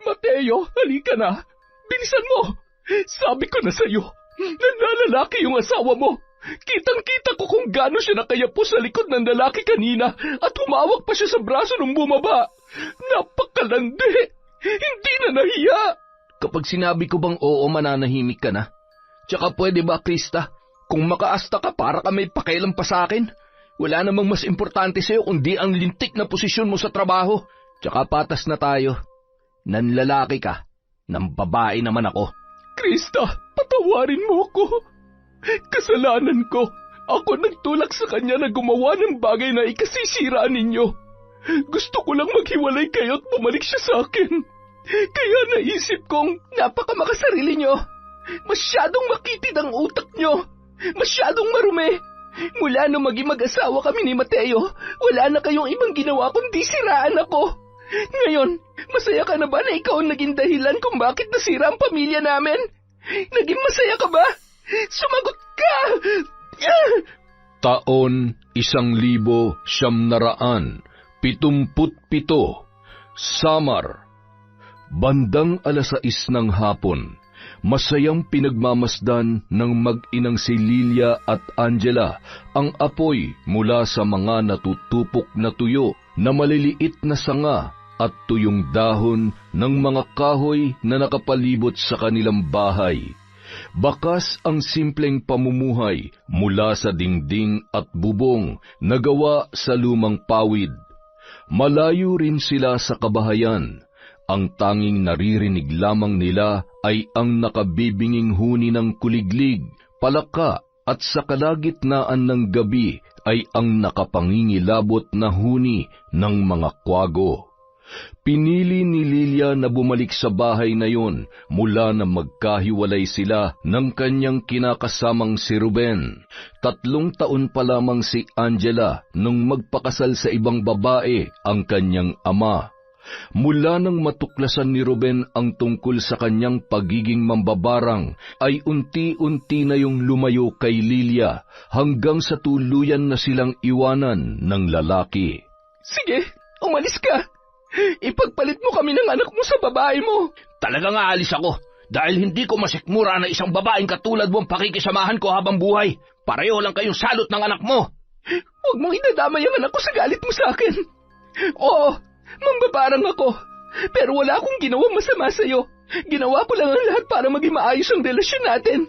Mateo, halika na. Bilisan mo. Sabi ko na sa'yo, nanlalaki yung asawa mo. Kitang-kita ko kung gaano siya nakayapo sa likod ng lalaki kanina at humawak pa siya sa braso nung bumaba. Napakalandi. Hindi na nahiya. Kapag sinabi ko bang oo, mananahimik ka na? Tsaka pwede ba, Krista? Kung makaasta ka para ka may pakialam pa sa akin, wala namang mas importante sa'yo kundi ang lintik na posisyon mo sa trabaho. Tsaka patas na tayo. Nanlalaki ka, ng babae naman ako. Krista, patawarin mo ko. Kasalanan ko. Ako nagtulak sa kanya na gumawa ng bagay na ikasisira ninyo. Gusto ko lang maghiwalay kayo at bumalik siya sa akin. Kaya naisip kong napakamakasarili nyo. Masyadong makitid ang utak nyo. Masyadong marumi. Mula nung maging mag-asawa kami ni Mateo, wala na kayong ibang ginawa kundi siraan ako. Ngayon, masaya ka na ba na ikaw ang naging dahilan kung bakit nasira ang pamilya namin? Naging masaya ka ba? Sumagot ka! Taon 1977, Samar. Bandang 6:00 ng hapon, masayang pinagmamasdan ng mag-inang si Lilia at Angela ang apoy mula sa mga natutupok na tuyo na maliliit na sanga at tuyong dahon ng mga kahoy na nakapalibot sa kanilang bahay. Bakas ang simpleng pamumuhay mula sa dingding at bubong na gawa sa lumang pawid. Malayo rin sila sa kabahayan. Ang tanging naririnig lamang nila ay ang nakabibinging huni ng kuliglig, palaka, at sa kalagitnaan ng gabi ay ang nakapangingilabot na huni ng mga kwago. Pinili ni Lilia na bumalik sa bahay na yon mula na magkahiwalay sila ng kanyang kinakasamang si Ruben. 3 taon pa lamang si Angela nung magpakasal sa ibang babae ang kanyang ama. Mula nang matuklasan ni Ruben ang tungkol sa kanyang pagiging mambabarang, ay unti-unti na yung lumayo kay Lilia hanggang sa tuluyan na silang iwanan ng lalaki. Sige, umalis ka. Ipagpalit mo kami ng anak mo sa babae mo. Talagang aalis ako dahil hindi ko masikmura na isang babaeng katulad mo ang pakikisamahan ko habang buhay. Pareho lang kayong salot ng anak mo. Huwag mong idadamay ang anak ko sa galit mo sa akin. Oo, mambabarang ako, pero wala akong ginawang masama sa'yo. Ginawa ko lang ang lahat para maging maayos ang relasyon natin.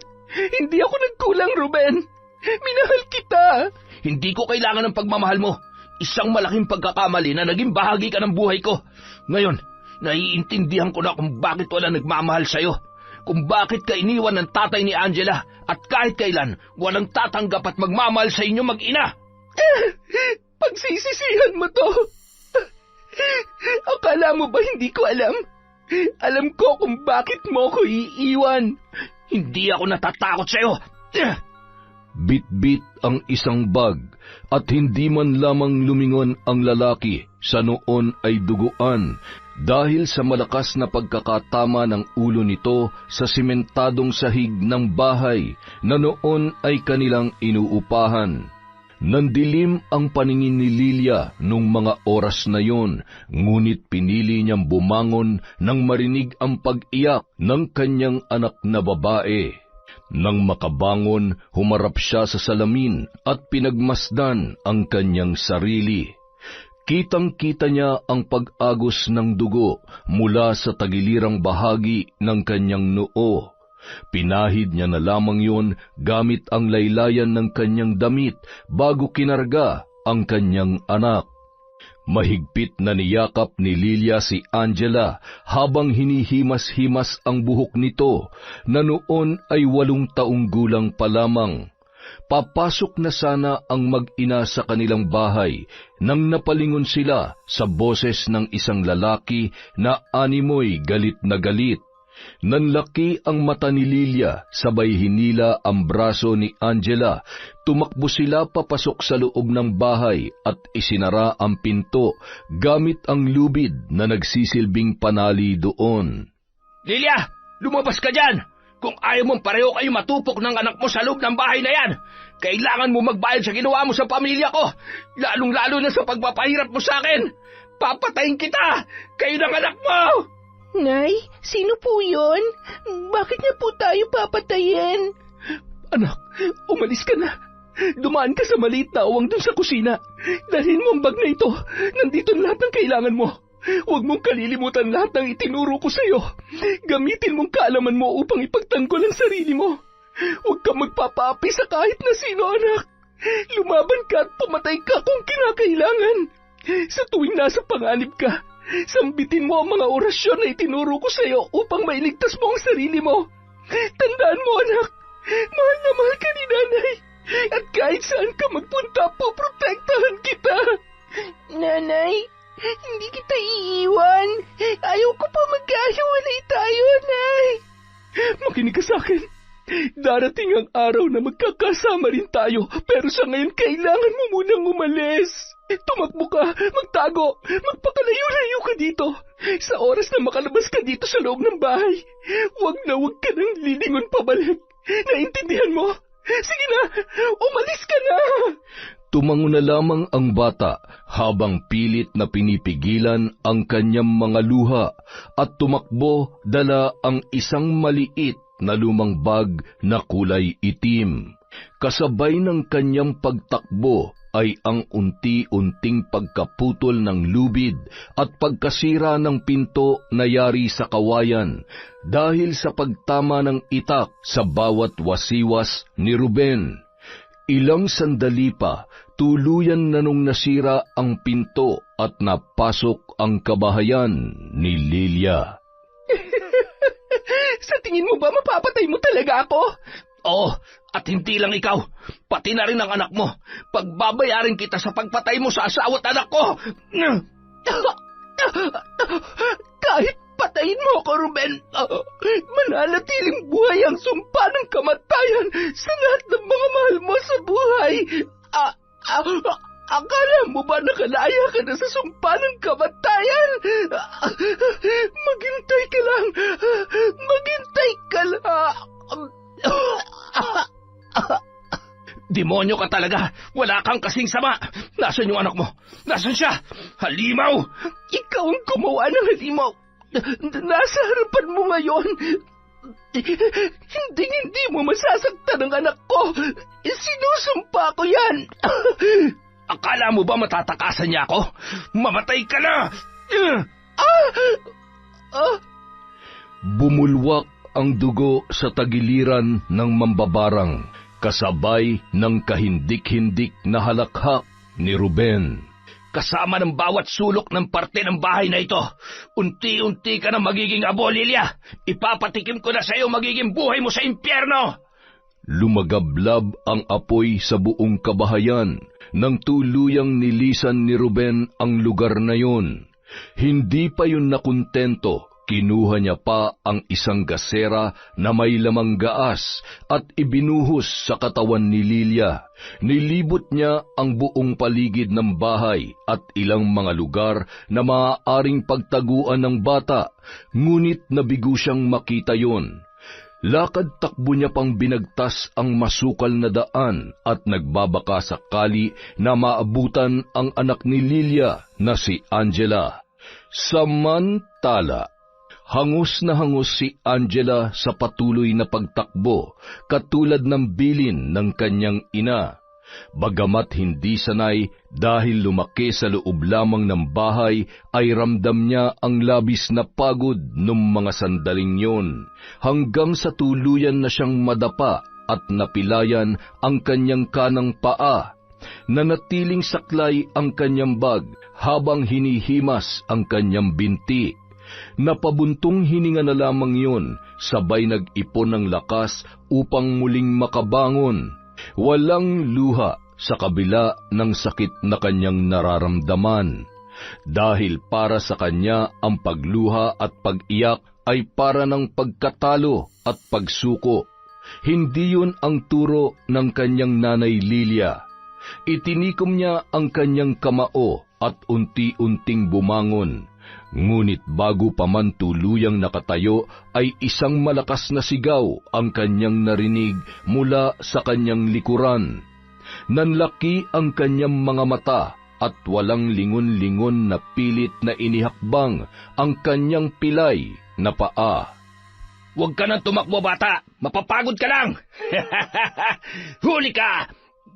Hindi ako nagkulang, Ruben. Minahal kita. Hindi ko kailangan ng pagmamahal mo. Isang malaking pagkakamali na naging bahagi ka ng buhay ko. Ngayon, naiintindihan ko na kung bakit wala nagmamahal sa'yo. Kung bakit ka iniwan ng tatay ni Angela at kahit kailan walang tatanggap at magmamahal sa inyo mag-ina. Pagsisisihan mo to. Akala mo ba hindi ko alam? Alam ko kung bakit mo ko iiwan. Hindi ako natatakot sa'yo. Bit-bit ang isang bag at hindi man lamang lumingon ang lalaki sa noon ay duguan dahil sa malakas na pagkakatama ng ulo nito sa simentadong sahig ng bahay na noon ay kanilang inuupahan. Nandilim ang paningin ni Lilia nung mga oras na yon, ngunit pinili niyang bumangon nang marinig ang pag-iyak ng kanyang anak na babae. Nang makabangon, humarap siya sa salamin at pinagmasdan ang kanyang sarili. Kitang-kita niya ang pag-agos ng dugo mula sa tagilirang bahagi ng kanyang noo. Pinahid niya na lamang yon gamit ang laylayan ng kanyang damit bago kinarga ang kanyang anak. Mahigpit na niyakap ni Lilia si Angela habang hinihimas-himas ang buhok nito na noon ay 8 taong gulang pa lamang. Papasok na sana ang mag-ina sa kanilang bahay nang napalingon sila sa boses ng isang lalaki na animoy galit na galit. Nanlaki ang mata ni Lilia, sabay hinila ang braso ni Angela. Tumakbo sila papasok sa loob ng bahay at isinara ang pinto gamit ang lubid na nagsisilbing panali doon. Lilia, lumabas ka dyan! Kung ayaw mong pareho kayo matupok ng anak mo sa loob ng bahay na yan, kailangan mo magbayad sa ginawa mo sa pamilya ko, lalong-lalo na sa pagpapahirap mo sa akin. Papatayin kita! Kayo ng anak mo! Nay, sino po yun? Bakit niya po tayo papatayin? Anak, umalis ka na. Dumaan ka sa maliit na awang dun sa kusina. Dalhin mo ang bag na ito. Nandito na lahat ng kailangan mo. Huwag mong kalilimutan lahat ng itinuro ko sa'yo. Gamitin mong kaalaman mo upang ipagtanggol ang sarili mo. Huwag kang magpapaapi sa kahit na sino, anak. Lumaban ka at pumatay ka kung kinakailangan. Sa tuwing nasa panganib ka, sambitin mo ang mga orasyon na itinuro ko sa'yo upang mailigtas mo ang sarili mo. Tandaan mo, anak, mahal na mahal ka ni nanay. At kahit saan ka magpunta, poprotektahan kita. Nanay, hindi kita iiwan. Ayaw ko pa magkahiwalay tayo, Nay. Makinig ka sa akin. Darating ang araw na magkakasama rin tayo, pero sa ngayon kailangan mo munang umalis. Tumakbo ka, magtago, magpakalayo-layo ka dito. Sa oras na makalabas ka dito sa loob ng bahay, huwag ka nang lilingon pabalik. Naintindihan mo? Sige na, umalis ka na! Tumango na lamang ang bata habang pilit na pinipigilan ang kanyang mga luha at tumakbo dala ang isang maliit na lumang bag na kulay itim. Kasabay ng kanyang pagtakbo ay ang unti-unting pagkaputol ng lubid at pagkasira ng pinto na yari sa kawayan dahil sa pagtama ng itak sa bawat wasiwas ni Ruben. Ilang sandali pa, tuluyan na nung nasira ang pinto at napasok ang kabahayan ni Lilia. Sa tingin mo ba mapapatay mo talaga ako? Oo, at hindi lang ikaw, pati na rin ang anak mo. Pagbabayarin kita sa pagpatay mo sa asawa at anak ko. Kahit patayin mo ako, Ruben, mananatiling buhay ang sumpa ng kamatayan sa lahat ng mga mahal mo sa buhay. Akala mo ba nakalaya ka na sa sumpa ng kamatayan? Maghintay ka lang. Maghintay ka lang. Demonyo ka talaga. Wala kang kasing sama. Nasaan yung anak mo? Nasaan siya? Halimaw! Ikaw ang gumawa ng halimaw. Nasa harapan mo ngayon. Hindi mo masasaktan ang anak ko. Sinusumpa ko yan. Akala mo ba matatakasan niya ako? Mamatay ka na! Bumulwak ang dugo sa tagiliran ng mambabarang, kasabay ng kahindik-hindik na halakhak ni Ruben. Kasama ng bawat sulok ng parte ng bahay na ito, unti-unti ka na magiging abo, Lilia. Ipapatikim ko na sa iyo magiging buhay mo sa impyerno. Lumagablab ang apoy sa buong kabahayan nang tuluyang nilisan ni Ruben ang lugar na yun. Hindi pa yun nakontento, kinuha niya pa ang isang gasera na may lamang gaas at ibinuhos sa katawan ni Lilia. Nilibot niya ang buong paligid ng bahay at ilang mga lugar na maaaring pagtaguan ng bata, ngunit nabigo siyang makita yon. Lakad-takbo niya pang binagtas ang masukal na daan at nagbabaka sakali na maabutan ang anak ni Lilia na si Angela. Samantala, hangos na hangos si Angela sa patuloy na pagtakbo, katulad ng bilin ng kanyang ina. Bagamat hindi sanay dahil lumaki sa loob lamang ng bahay, ay ramdam niya ang labis na pagod nung mga sandaling yon, hanggang sa tuluyan na siyang madapa at napilayan ang kanyang kanang paa. Nanatiling saklay ang kanyang bag habang hinihimas ang kanyang binti. Napabuntong hininga na lamang yon, sabay nag-ipon ng lakas upang muling makabangon. Walang luha sa kabila ng sakit na kanyang nararamdaman. Dahil para sa kanya ang pagluha at pag-iyak ay para ng pagkatalo at pagsuko. Hindi yun ang turo ng kanyang nanay Lilia. Itinikom niya ang kanyang kamao at unti-unting bumangon. Ngunit bago pa man tuluyang nakatayo, ay isang malakas na sigaw ang kanyang narinig mula sa kanyang likuran. Nanlaki ang kanyang mga mata at walang lingon-lingon na pilit na inihakbang ang kanyang pilay na paa. Huwag ka nang tumakbo, bata. Mapapagod ka lang. Huli ka!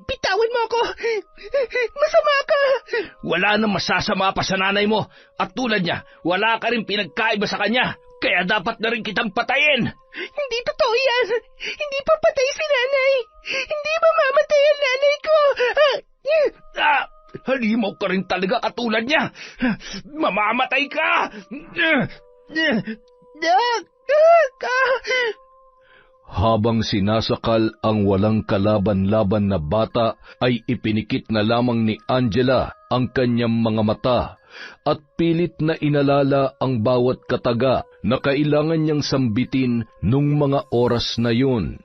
Bitawan mo ako! Masama ka! Wala nang masasama pa sa nanay mo. At tulad niya, wala ka rin pinagkaiba sa kanya. Kaya dapat na rin kitang patayin. Hindi totoo yan! Hindi pa patay si nanay! Hindi ba mamatay ang nanay ko? Halimaw ka rin talaga katulad niya. Mamamatay ka! Habang sinasakal ang walang kalaban-laban na bata, ay ipinikit na lamang ni Angela ang kanyang mga mata at pilit na inalala ang bawat kataga na kailangan niyang sambitin nung mga oras na yun.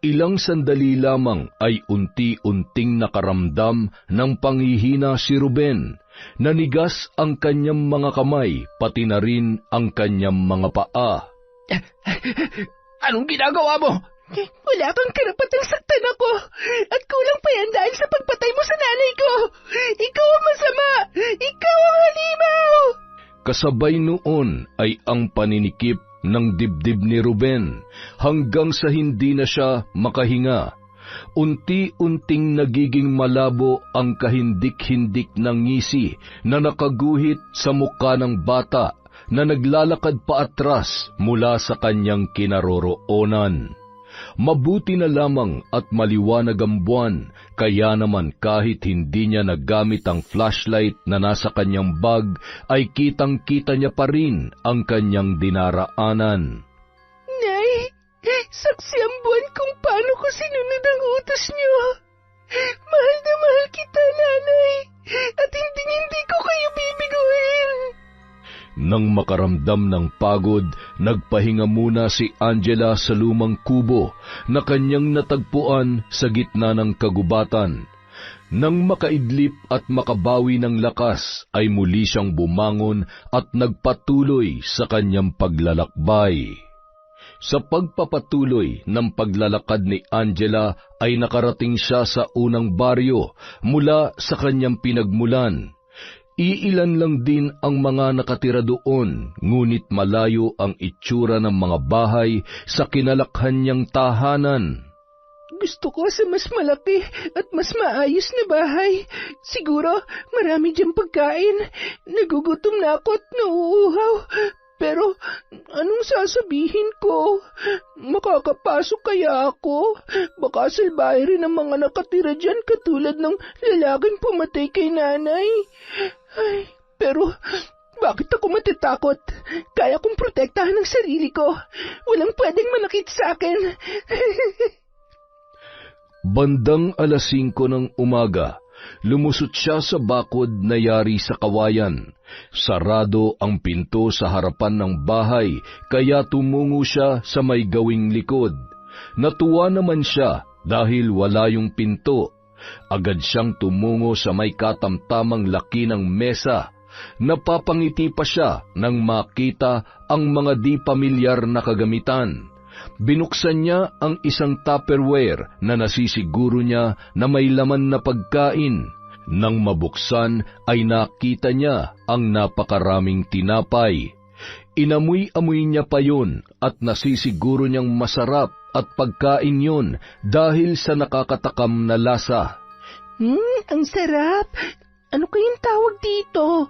Ilang sandali lamang ay unti-unting nakaramdam ng panghihina si Ruben. Nanigas ang kanyang mga kamay, pati na rin ang kanyang mga paa. Anong ginagawa mo? Wala kang karapatang saktan ako. At kulang pa yan dahil sa pagpatay mo sa nanay ko. Ikaw ang masama. Ikaw ang halimaw. Kasabay noon ay ang paninikip ng dibdib ni Ruben hanggang sa hindi na siya makahinga. Unti-unting nagiging malabo ang kahindik-hindik ng ngisi na nakaguhit sa mukha ng bata na naglalakad paatras mula sa kanyang kinaroroonan. Mabuti na lamang at maliwanag ang buwan, kaya naman kahit hindi niya nagamit ang flashlight na nasa kanyang bag, ay kitang-kita niya pa rin ang kanyang dinaraanan. Nay, saksi ang buwan kung paano ko sinunod ang utos niyo. Mahal na mahal kita, nanay, at hindi ko kayo bibiguin. Nang makaramdam ng pagod, nagpahinga muna si Angela sa lumang kubo na kanyang natagpuan sa gitna ng kagubatan. Nang makaidlip at makabawi ng lakas, ay muli siyang bumangon at nagpatuloy sa kanyang paglalakbay. Sa pagpapatuloy ng paglalakad ni Angela ay nakarating siya sa unang baryo mula sa kanyang pinagmulan. Iilan lang din ang mga nakatira doon, ngunit malayo ang itsura ng mga bahay sa kinalakhan niyang tahanan. Gusto ko sa mas malaki at mas maayos na bahay. Siguro marami diyang pagkain. Nagugutom na ako at nauuhaw. Pero anong sasabihin ko? Makakapasok kaya ako? Baka salbahe rin ang mga nakatira dyan katulad ng lalaking pumatay kay nanay. Ay, pero bakit ako matatakot? Kaya kong protektahan ang sarili ko. Walang pwedeng manakit sa akin. Bandang 5:00 ng umaga, lumusot siya sa bakod na yari sa kawayan. Sarado ang pinto sa harapan ng bahay, kaya tumungo siya sa may gawing likod. Natuwa naman siya dahil wala yung pinto. Agad siyang tumungo sa may katamtamang laki ng mesa. Napapangiti pa siya nang makita ang mga di pamilyar na kagamitan. Binuksan niya ang isang Tupperware na nasisiguro niya na may laman na pagkain. Nang mabuksan ay nakita niya ang napakaraming tinapay. Inamoy-amoy niya pa yun at nasisiguro niyang masarap at pagkain yun dahil sa nakakatakam na lasa. Ang sarap. Ano kayang tawag dito?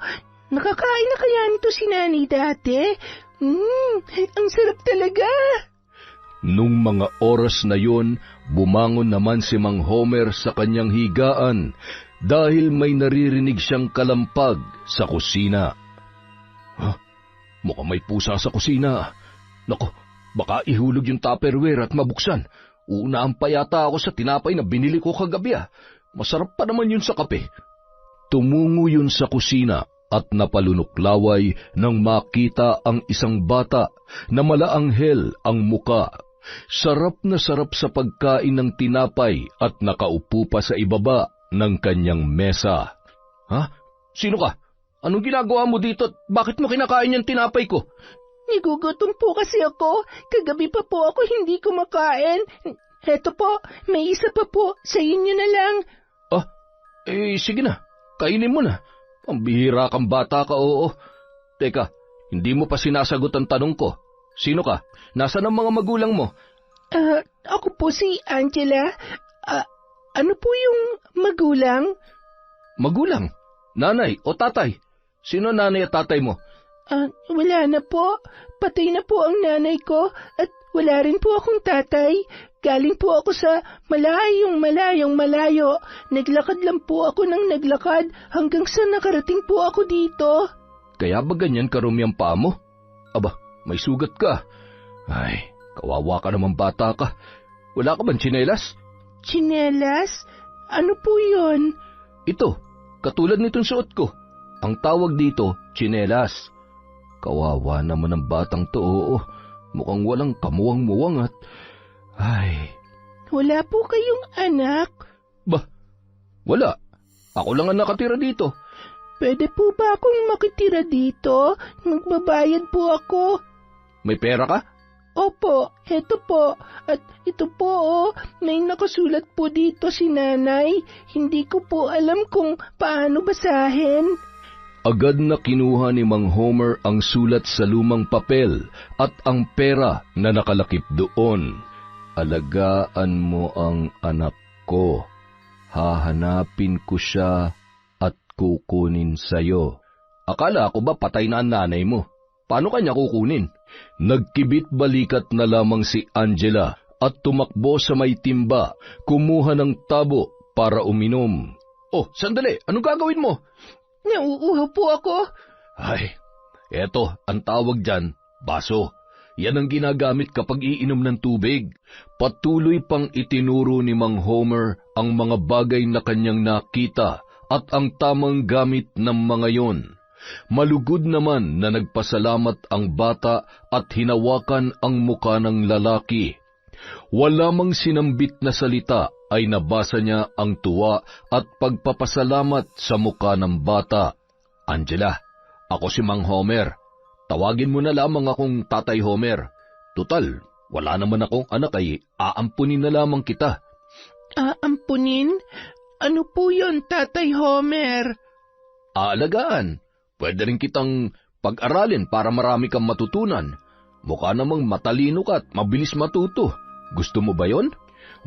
Nakakain na kaya nito si Nani dati? Ang sarap talaga. Nung mga oras na yon, bumangon naman si Mang Homer sa kanyang higaan dahil may naririnig siyang kalampag sa kusina. Mukhang may pusa sa kusina. Naku, baka ihulog yung Tupperware at mabuksan. Uunaan pa yata ako sa tinapay na binili ko kagabi. Masarap pa naman yun sa kape. Tumungo yun sa kusina at napalunuklaway nang makita ang isang bata na malaanghel ang muka. Sarap na sarap sa pagkain ng tinapay at nakaupo pa sa ibaba ng kanyang mesa. Sino ka? Anong ginagawa mo dito at bakit mo kinakain yung tinapay ko? Nagugutom po kasi ako. Kagabi pa po ako hindi kumakain. Heto po, may isa pa po. Sa inyo na lang. Sige na. kainin mo na. Pambihira kang bata ka, oo. Teka, hindi mo pa sinasagot ang tanong ko. Sino ka? Nasaan ang mga magulang mo? Ako po si Angela. Ano po yung magulang? Magulang? Nanay o tatay? Sino nanay at tatay mo? Wala na po. Patay na po ang nanay ko at wala rin po akong tatay. Galing po ako sa malayong malayo. Naglakad lang po ako ng naglakad hanggang sa nakarating po ako dito. Kaya ba ganyan karumi ang paa mo? Aba, may sugat ka. Ay, kawawa ka naman bata ka. Wala ka bang tsinelas? Tsinelas? Ano po yun? Ito, katulad nitong suot ko. Ang tawag dito, tsinelas. Kawawa naman ang batang to, oo. Mukhang walang kamuwang-muwang at... Ay... Wala po kayong anak? Bah, wala. Ako lang ang nakatira dito. Pwede po ba akong makitira dito? Magbabayad po ako. May pera ka? Opo, eto po. At ito po, may nakasulat po dito si nanay. Hindi ko po alam kung paano basahin. Agad na kinuha ni Mang Homer ang sulat sa lumang papel at ang pera na nakalakip doon. Alagaan mo ang anak ko. Hahanapin ko siya at kukunin sa'yo. Akala ko ba patay na ang nanay mo? Paano kanya kukunin? Nagkibit balikat na lamang si Angela at tumakbo sa may timba, kumuha ng tabo para uminom. Oh, sandali, anong gagawin mo? Nauuhaw po ako. Ay, eto, ang tawag dyan, baso. Yan ang ginagamit kapag iinom ng tubig. Patuloy pang itinuro ni Mang Homer ang mga bagay na kanyang nakita at ang tamang gamit ng mga yon. Malugod naman na nagpasalamat ang bata at hinawakan ang muka ng lalaki. Wala mang sinambit na salita ay nabasa niya ang tuwa at pagpapasalamat sa muka ng bata. Angela, ako si Mang Homer. Tawagin mo na lamang akong Tatay Homer. Tutal, wala naman akong anak ay aampunin na lamang kita. Aampunin? Ano po yun, Tatay Homer? Aalagaan. Pwede rin kitang pag-aralin para marami kang matutunan. Mukha namang matalino ka at mabilis matuto. Gusto mo ba yon?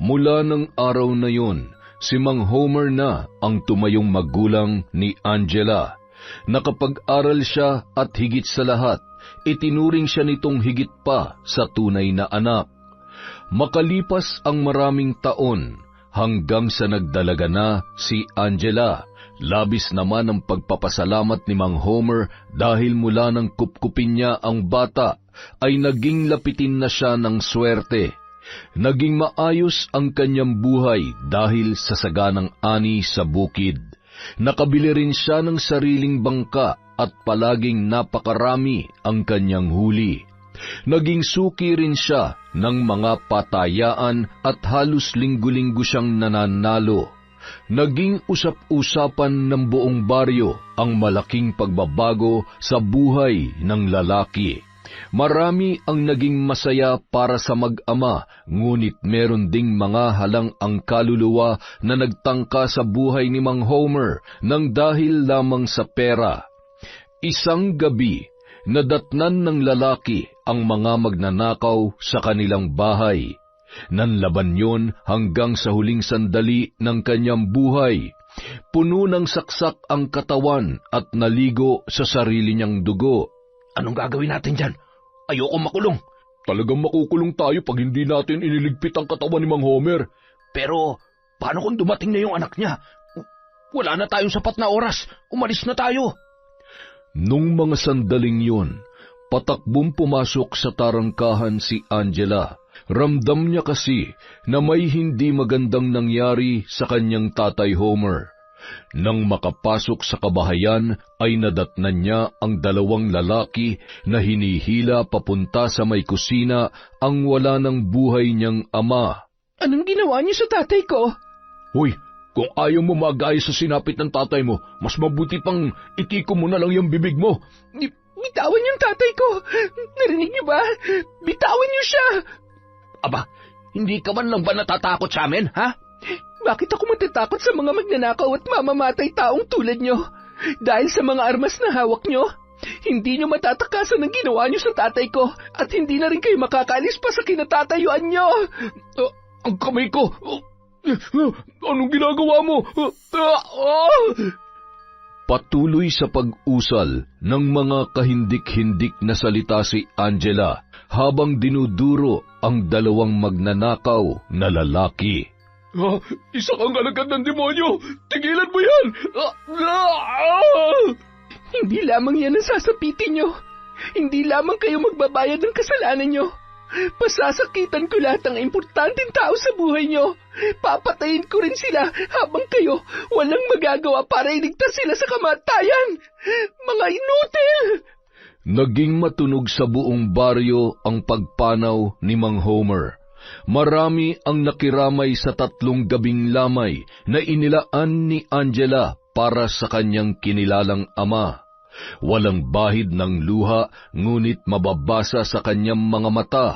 Mula ng araw na yon, si Mang Homer na ang tumayong magulang ni Angela. Nakapag-aral siya at higit sa lahat, itinuring siya nitong higit pa sa tunay na anak. Makalipas ang maraming taon, hanggang sa nagdalaga na si Angela. Labis naman ang pagpapasalamat ni Mang Homer dahil mula nang kupkupin niya ang bata, ay naging lapitin na siya ng swerte. Naging maayos ang kanyang buhay dahil sa saganang ani sa bukid. Nakabili rin siya ng sariling bangka at palaging napakarami ang kanyang huli. Naging suki rin siya ng mga patayaan at halos linggo-linggo siyang nananalo. Naging usap-usapan ng buong baryo ang malaking pagbabago sa buhay ng lalaki. Marami ang naging masaya para sa mag-ama, ngunit meron ding mga halang ang kaluluwa na nagtangka sa buhay ni Mang Homer nang dahil lamang sa pera. Isang gabi, nadatnan ng lalaki ang mga magnanakaw sa kanilang bahay. Nanlaban yon hanggang sa huling sandali ng kanyang buhay. Puno ng saksak ang katawan at naligo sa sarili niyang dugo. Anong gagawin natin dyan? Ayoko makulong. Talagang makukulong tayo pag hindi natin iniligpit ang katawan ni Mang Homer. Pero, paano kung dumating na yung anak niya? Wala na tayong sapat na oras. Umalis na tayo. Nung mga sandaling yun, patakbong pumasok sa tarangkahan si Angela. Ramdam niya kasi na may hindi magandang nangyari sa kanyang Tatay Homer. Nang makapasok sa kabahayan ay nadatnan niya ang dalawang lalaki na hinihila papunta sa may kusina ang wala ng buhay niyang ama. Anong ginawa niyo sa tatay ko? Hoy, kung ayaw mo magaya sa sinapit ng tatay mo, mas mabuti pang itiko mo na lang yung bibig mo. Bitawan yung tatay ko! Narinig niyo ba? Bitawan niyo siya! Aba, hindi ka man lang ba natatakot sa amin, ha? Bakit ako matatakot sa mga magnanakaw at mamamatay taong tulad nyo? Dahil sa mga armas na hawak nyo? Hindi nyo matatakasan ang ginawa nyo sa tatay ko at hindi na rin kayo makakaalis pa sa kinatatayuan nyo. Ang kamay ko! Anong ginagawa mo? Patuloy sa pag-usal ng mga kahindik-hindik na salita si Angela habang dinuduro ang dalawang magnanakaw na lalaki. Isa kang alagad ng demonyo! Tigilan mo yan! Hindi lamang yan ang sasapitin nyo. Hindi lamang kayo magbabayad ng kasalanan nyo. Pasasakitan ko lahat ng importanteng tao sa buhay nyo. Papatayin ko rin sila habang kayo walang magagawa para iligtas sila sa kamatayan. Mga inutil! Naging matunog sa buong baryo ang pagpanaw ni Mang Homer. Marami ang nakiramay sa 3 gabing lamay na inilaan ni Angela para sa kanyang kinilalang ama. Walang bahid ng luha, ngunit mababasa sa kanyang mga mata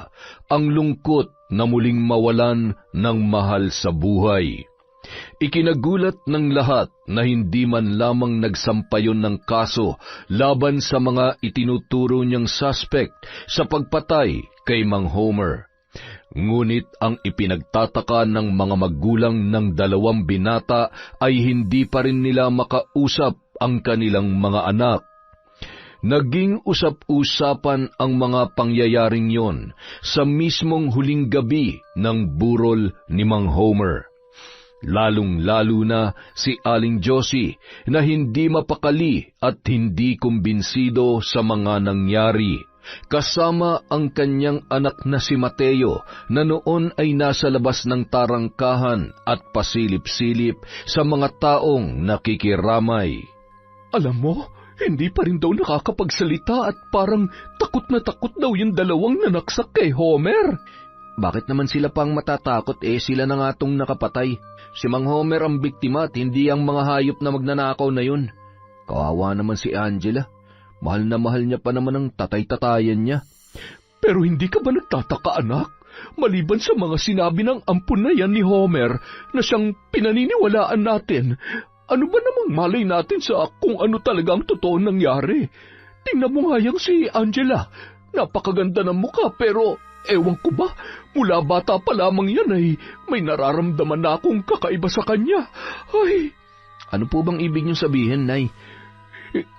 ang lungkot na muling mawalan ng mahal sa buhay. Ikinagulat ng lahat na hindi man lamang nagsampayon ng kaso laban sa mga itinuturo niyang suspect sa pagpatay kay Mang Homer. Ngunit ang ipinagtataka ng mga magulang ng 2 binata ay hindi pa rin nila makausap ang kanilang mga anak. Naging usap-usapan ang mga pangyayaring yon sa mismong huling gabi ng burol ni Mang Homer. Lalong-lalo na si Aling Josie na hindi mapakali at hindi kumbinsido sa mga nangyari, kasama ang kanyang anak na si Mateo na noon ay nasa labas ng tarangkahan at pasilip-silip sa mga taong nakikiramay. Alam mo, hindi pa rin daw nakakapagsalita at parang takot na takot daw yung 2 nanaksak kay Homer. Bakit naman sila pang matatakot sila na nga tong nakapatay? Si Mang Homer ang biktima at hindi ang mga hayop na magnanakaw na yun. Kawawa naman si Angela. Mahal na mahal niya pa naman ang tatay-tatayan niya. Pero hindi ka ba nagtataka, anak? Maliban sa mga sinabi ng ampun na yan ni Homer na siyang pinaniniwalaan natin, ano ba namang malay natin sa kung ano talaga ang totoo nangyari? Tingnan mo nga yang si Angela. Napakaganda ng mukha pero ewan ko ba, mula bata pa lamang yan ay may nararamdaman na akong kakaiba sa kanya. Ay, ano po bang ibig niyong sabihin, Nay?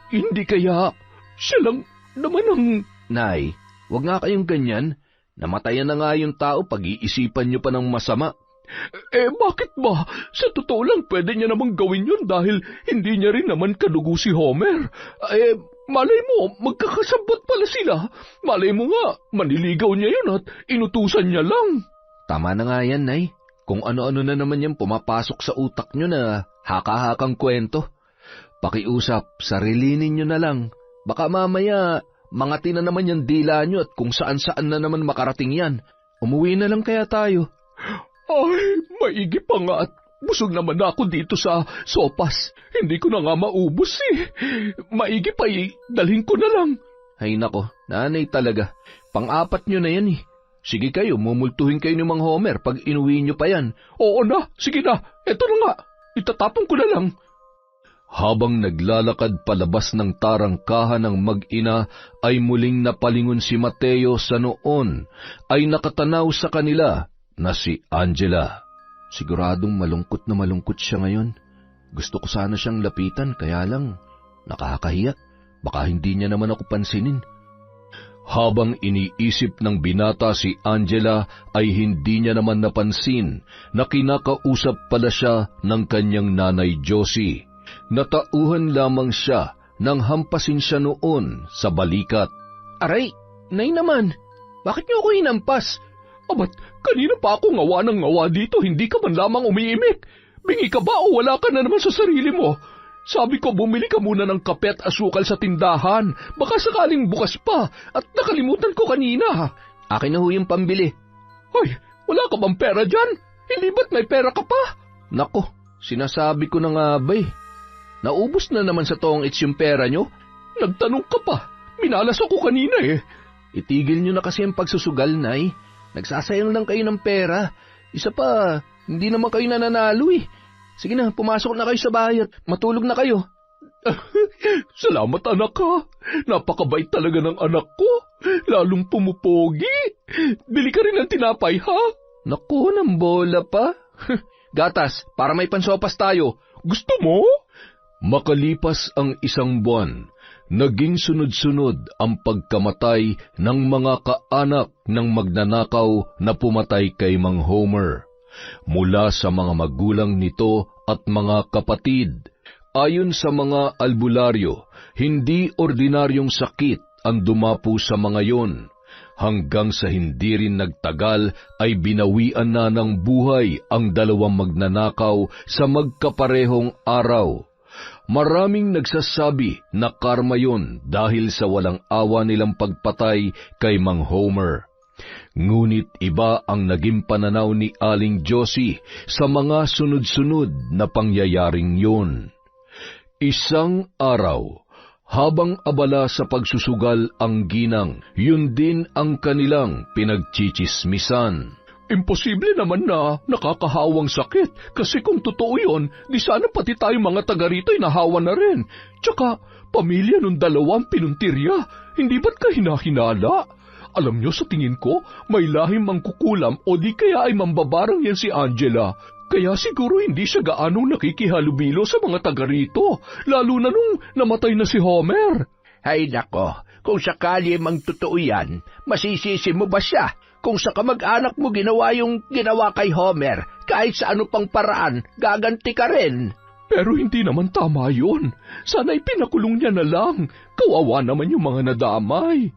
Hindi kaya siya lang naman ang... Nay, wag nga kayong ganyan. Namatayan na nga yung tao, pag-iisipan niyo pa ng masama. Bakit ba? Sa totoo lang, pwede niya namang gawin yun dahil hindi niya rin naman kadugo si Homer. Malay mo, magkakasabot pala sila. Malay mo nga, maniligaw niya yun at inutusan niya lang. Tama na nga yan, Nay. Kung ano-ano na naman yan pumapasok sa utak niyo na haka-hakang kwento. Pakiusap, sarilinin niyo na lang. Baka mamaya, mangati na naman yung dila niyo at kung saan-saan na naman makarating yan. Umuwi na lang kaya tayo. Ay, maigi pa nga at busog naman ako dito sa sopas. Hindi ko na nga maubos Maigi pa dalhin ko na lang. Ay nako, nanay talaga. Pang-4 nyo na yan Sige kayo, mumultuhin kayo ni Mang Homer pag inuwi nyo pa yan. Oo na, sige na. Eto na nga, itatapon ko na lang. Habang naglalakad palabas ng tarangkahan ng mag-ina, ay muling napalingon si Mateo sa noon, ay nakatanaw sa kanila na si Angela. Siguradong malungkot na malungkot siya ngayon. Gusto ko sana siyang lapitan, kaya lang nakakahiya. Baka hindi niya naman ako pansinin. Habang iniisip ng binata si Angela ay hindi niya naman napansin na kinakausap pala siya ng kanyang nanay Josie. Natauhan lamang siya nang hampasin siya noon sa balikat. Aray, Nay naman, bakit niyo ako hinampas? Ba't kanina pa ako ngawa ng ngawa dito, hindi ka man lamang umiimik? Bingi ka ba o wala ka na naman sa sarili mo? Sabi ko bumili ka muna ng kape at asukal sa tindahan. Baka sakaling bukas pa at nakalimutan ko kanina. Akin na ho yung pambili. Hoy, wala ka bang pera dyan? Hindi ba't may pera ka pa? Nako, sinasabi ko na nga ba Naubos na naman sa tong-its yung pera nyo? Nagtanong ka pa. Minalas ako kanina Itigil nyo na kasi ang pagsusugal, Nay. Nagsasayang lang kayo ng pera. Isa pa, Hindi naman kayo nananalo eh. Sige na, pumasok na kayo sa bahay at matulog na kayo. Salamat anak ha. Napakabait talaga ng anak ko. Lalong pumupogi. Bili ka rin ng tinapay ha. Naku, ng bola pa. Gatas, para may pansopas tayo. Gusto mo? Makalipas ang 1 buwan, naging sunod-sunod ang pagkamatay ng mga kaanak ng magnanakaw na pumatay kay Mang Homer. Mula sa mga magulang nito at mga kapatid, ayon sa mga albularyo, hindi ordinaryong sakit ang dumapo sa mga yon. Hanggang sa hindi rin nagtagal ay binawian na ng buhay ang 2 magnanakaw sa magkaparehong araw. Maraming nagsasabi na karma yon dahil sa walang awa nilang pagpatay kay Mang Homer. Ngunit iba ang naging pananaw ni Aling Josie sa mga sunod-sunod na pangyayaring yun. Isang araw, habang abala sa pagsusugal ang ginang, yun din ang kanilang pinagchichismisan. Imposible naman na nakakahawang sakit kasi kung totoo yun, di sana pati tayo mga taga rito ay nahawa na rin. Tsaka, pamilya nung 2 pinuntirya, hindi ba't ka hinahinala? Alam nyo, sa tingin ko, may lahing mangkukulam o di kaya ay mambabarang yan si Angela. Kaya siguro hindi siya gaanong nakikihalubilo sa mga taga rito, lalo na nung namatay na si Homer. Ay nako, kung sakali mang totoo yan, masisisi mo ba siya? Kung sa kamag-anak mo ginawa yung ginawa kay Homer, kahit sa ano pang paraan, gaganti ka rin. Pero hindi naman tama yun. Sana'y pinakulong niya na lang. Kawawa naman yung mga nadamay.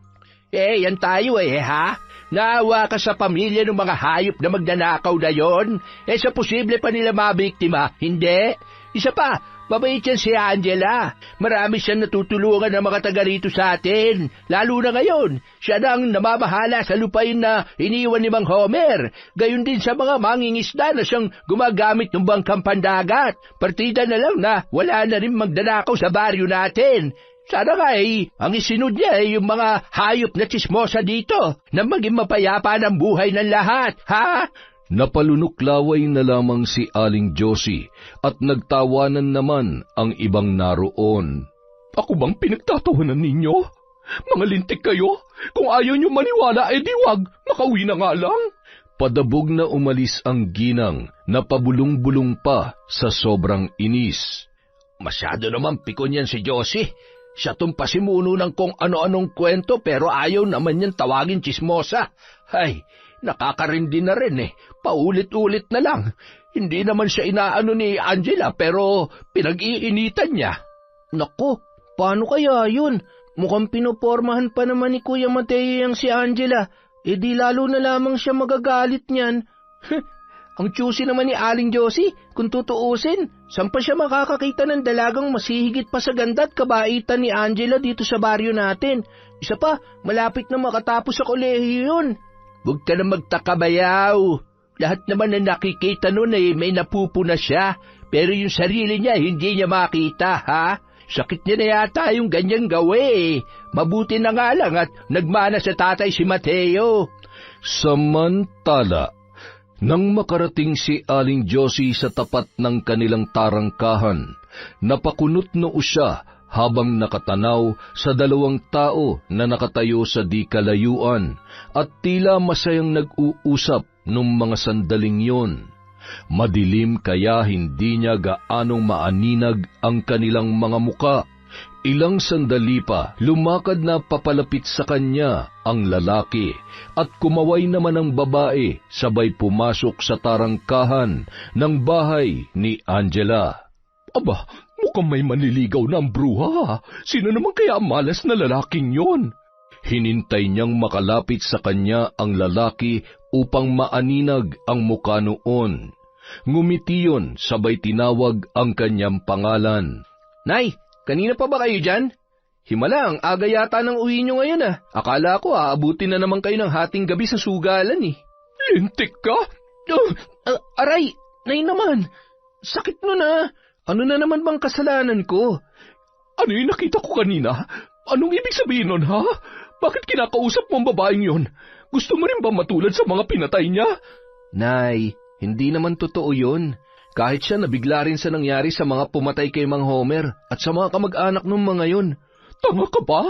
Yan tayo ha? Naawa ka sa pamilya ng mga hayop na magnanakaw na yon? Sa posible pa nila mabiktima, hindi? Isa pa, mabait yan si Angela. Marami siyang natutulungan ng mga taga rito sa atin. Lalo na ngayon, siya nang namamahala sa lupain na iniwan ni Mang Homer. Gayon din sa mga mangingisda na siyang gumagamit ng bangkang pandagat. Partida na lang na wala na rin magnanakaw sa baryo natin. Sana nga ang isinod niya yung mga hayop na tsismosa dito na maging mapayapa ng buhay ng lahat, ha? Napalunuklaway na lamang si Aling Josie at nagtawanan naman ang ibang naroon. Ako bang pinagtatawanan ninyo? Mga lintik kayo? Kung ayaw nyo maniwala, diwag, makauwi na nga lang. Padabog na umalis ang ginang na pabulong-bulong pa sa sobrang inis. Masyado naman pikon yan si Josie. Siya tong pasimuno ng kung ano-anong kwento pero ayaw naman niyang tawagin tsismosa. Ay, nakakarindi na rin paulit-ulit na lang. Hindi naman siya inaano ni Angela pero pinag-iinitan niya. Naku, paano kaya yun? Mukhang pinopormahan pa naman ni Kuya Mateo yung si Angela. Di lalo na lamang siya magagalit niyan. Ang choosy naman ni Aling Josie, kung tutuusin, saan pa siya makakakita ng dalagang masihigit pa sa ganda at kabaitan ni Angela dito sa baryo natin? Isa pa, malapit na makatapos sa kolehiyo yun. Huwag ka na magtaka, bayaw. Lahat naman na nakikita nun may napupuna siya, pero yung sarili niya hindi niya makita, ha? Sakit niya na yata yung ganyang gawi. Mabuti na nga lang at nagmana sa tatay si Mateo. Samantala, nang makarating si Aling Josie sa tapat ng kanilang tarangkahan, napakunot noo siya habang nakatanaw sa 2 tao na nakatayo sa di kalayuan at tila masayang nag-uusap nung mga sandaling yon. Madilim kaya hindi niya gaanong maaninag ang kanilang mga muka. Ilang sandali pa, lumakad na papalapit sa kanya ang lalaki at kumaway naman ang babae sabay pumasok sa tarangkahan ng bahay ni Angela. Aba, mukhang may manliligaw na ang bruha. Sino naman kaya ang malas na lalaking yon? Hinintay niyang makalapit sa kanya ang lalaki upang maaninag ang muka noon. Ngumiti yun sabay tinawag ang kanyang pangalan. Nay! Kanina pa ba kayo dyan? Himala, ang aga yata ng uwi nyo ngayon Akala ko aabutin na naman kayo ng hating gabi sa sugalan Lintik ka? Aray, nay naman. Sakit nun Ano na naman bang kasalanan ko? Ano yung nakita ko kanina? Anong ibig sabihin nun, ha? Bakit kinakausap mo ang babaeng yon? Gusto mo rin ba matulad sa mga pinatay niya? Nay, Hindi naman totoo yun. Kahit siya nabigla rin sa nangyari sa mga pumatay kay Mang Homer at sa mga kamag-anak ng mga yun. Tanga ka ba?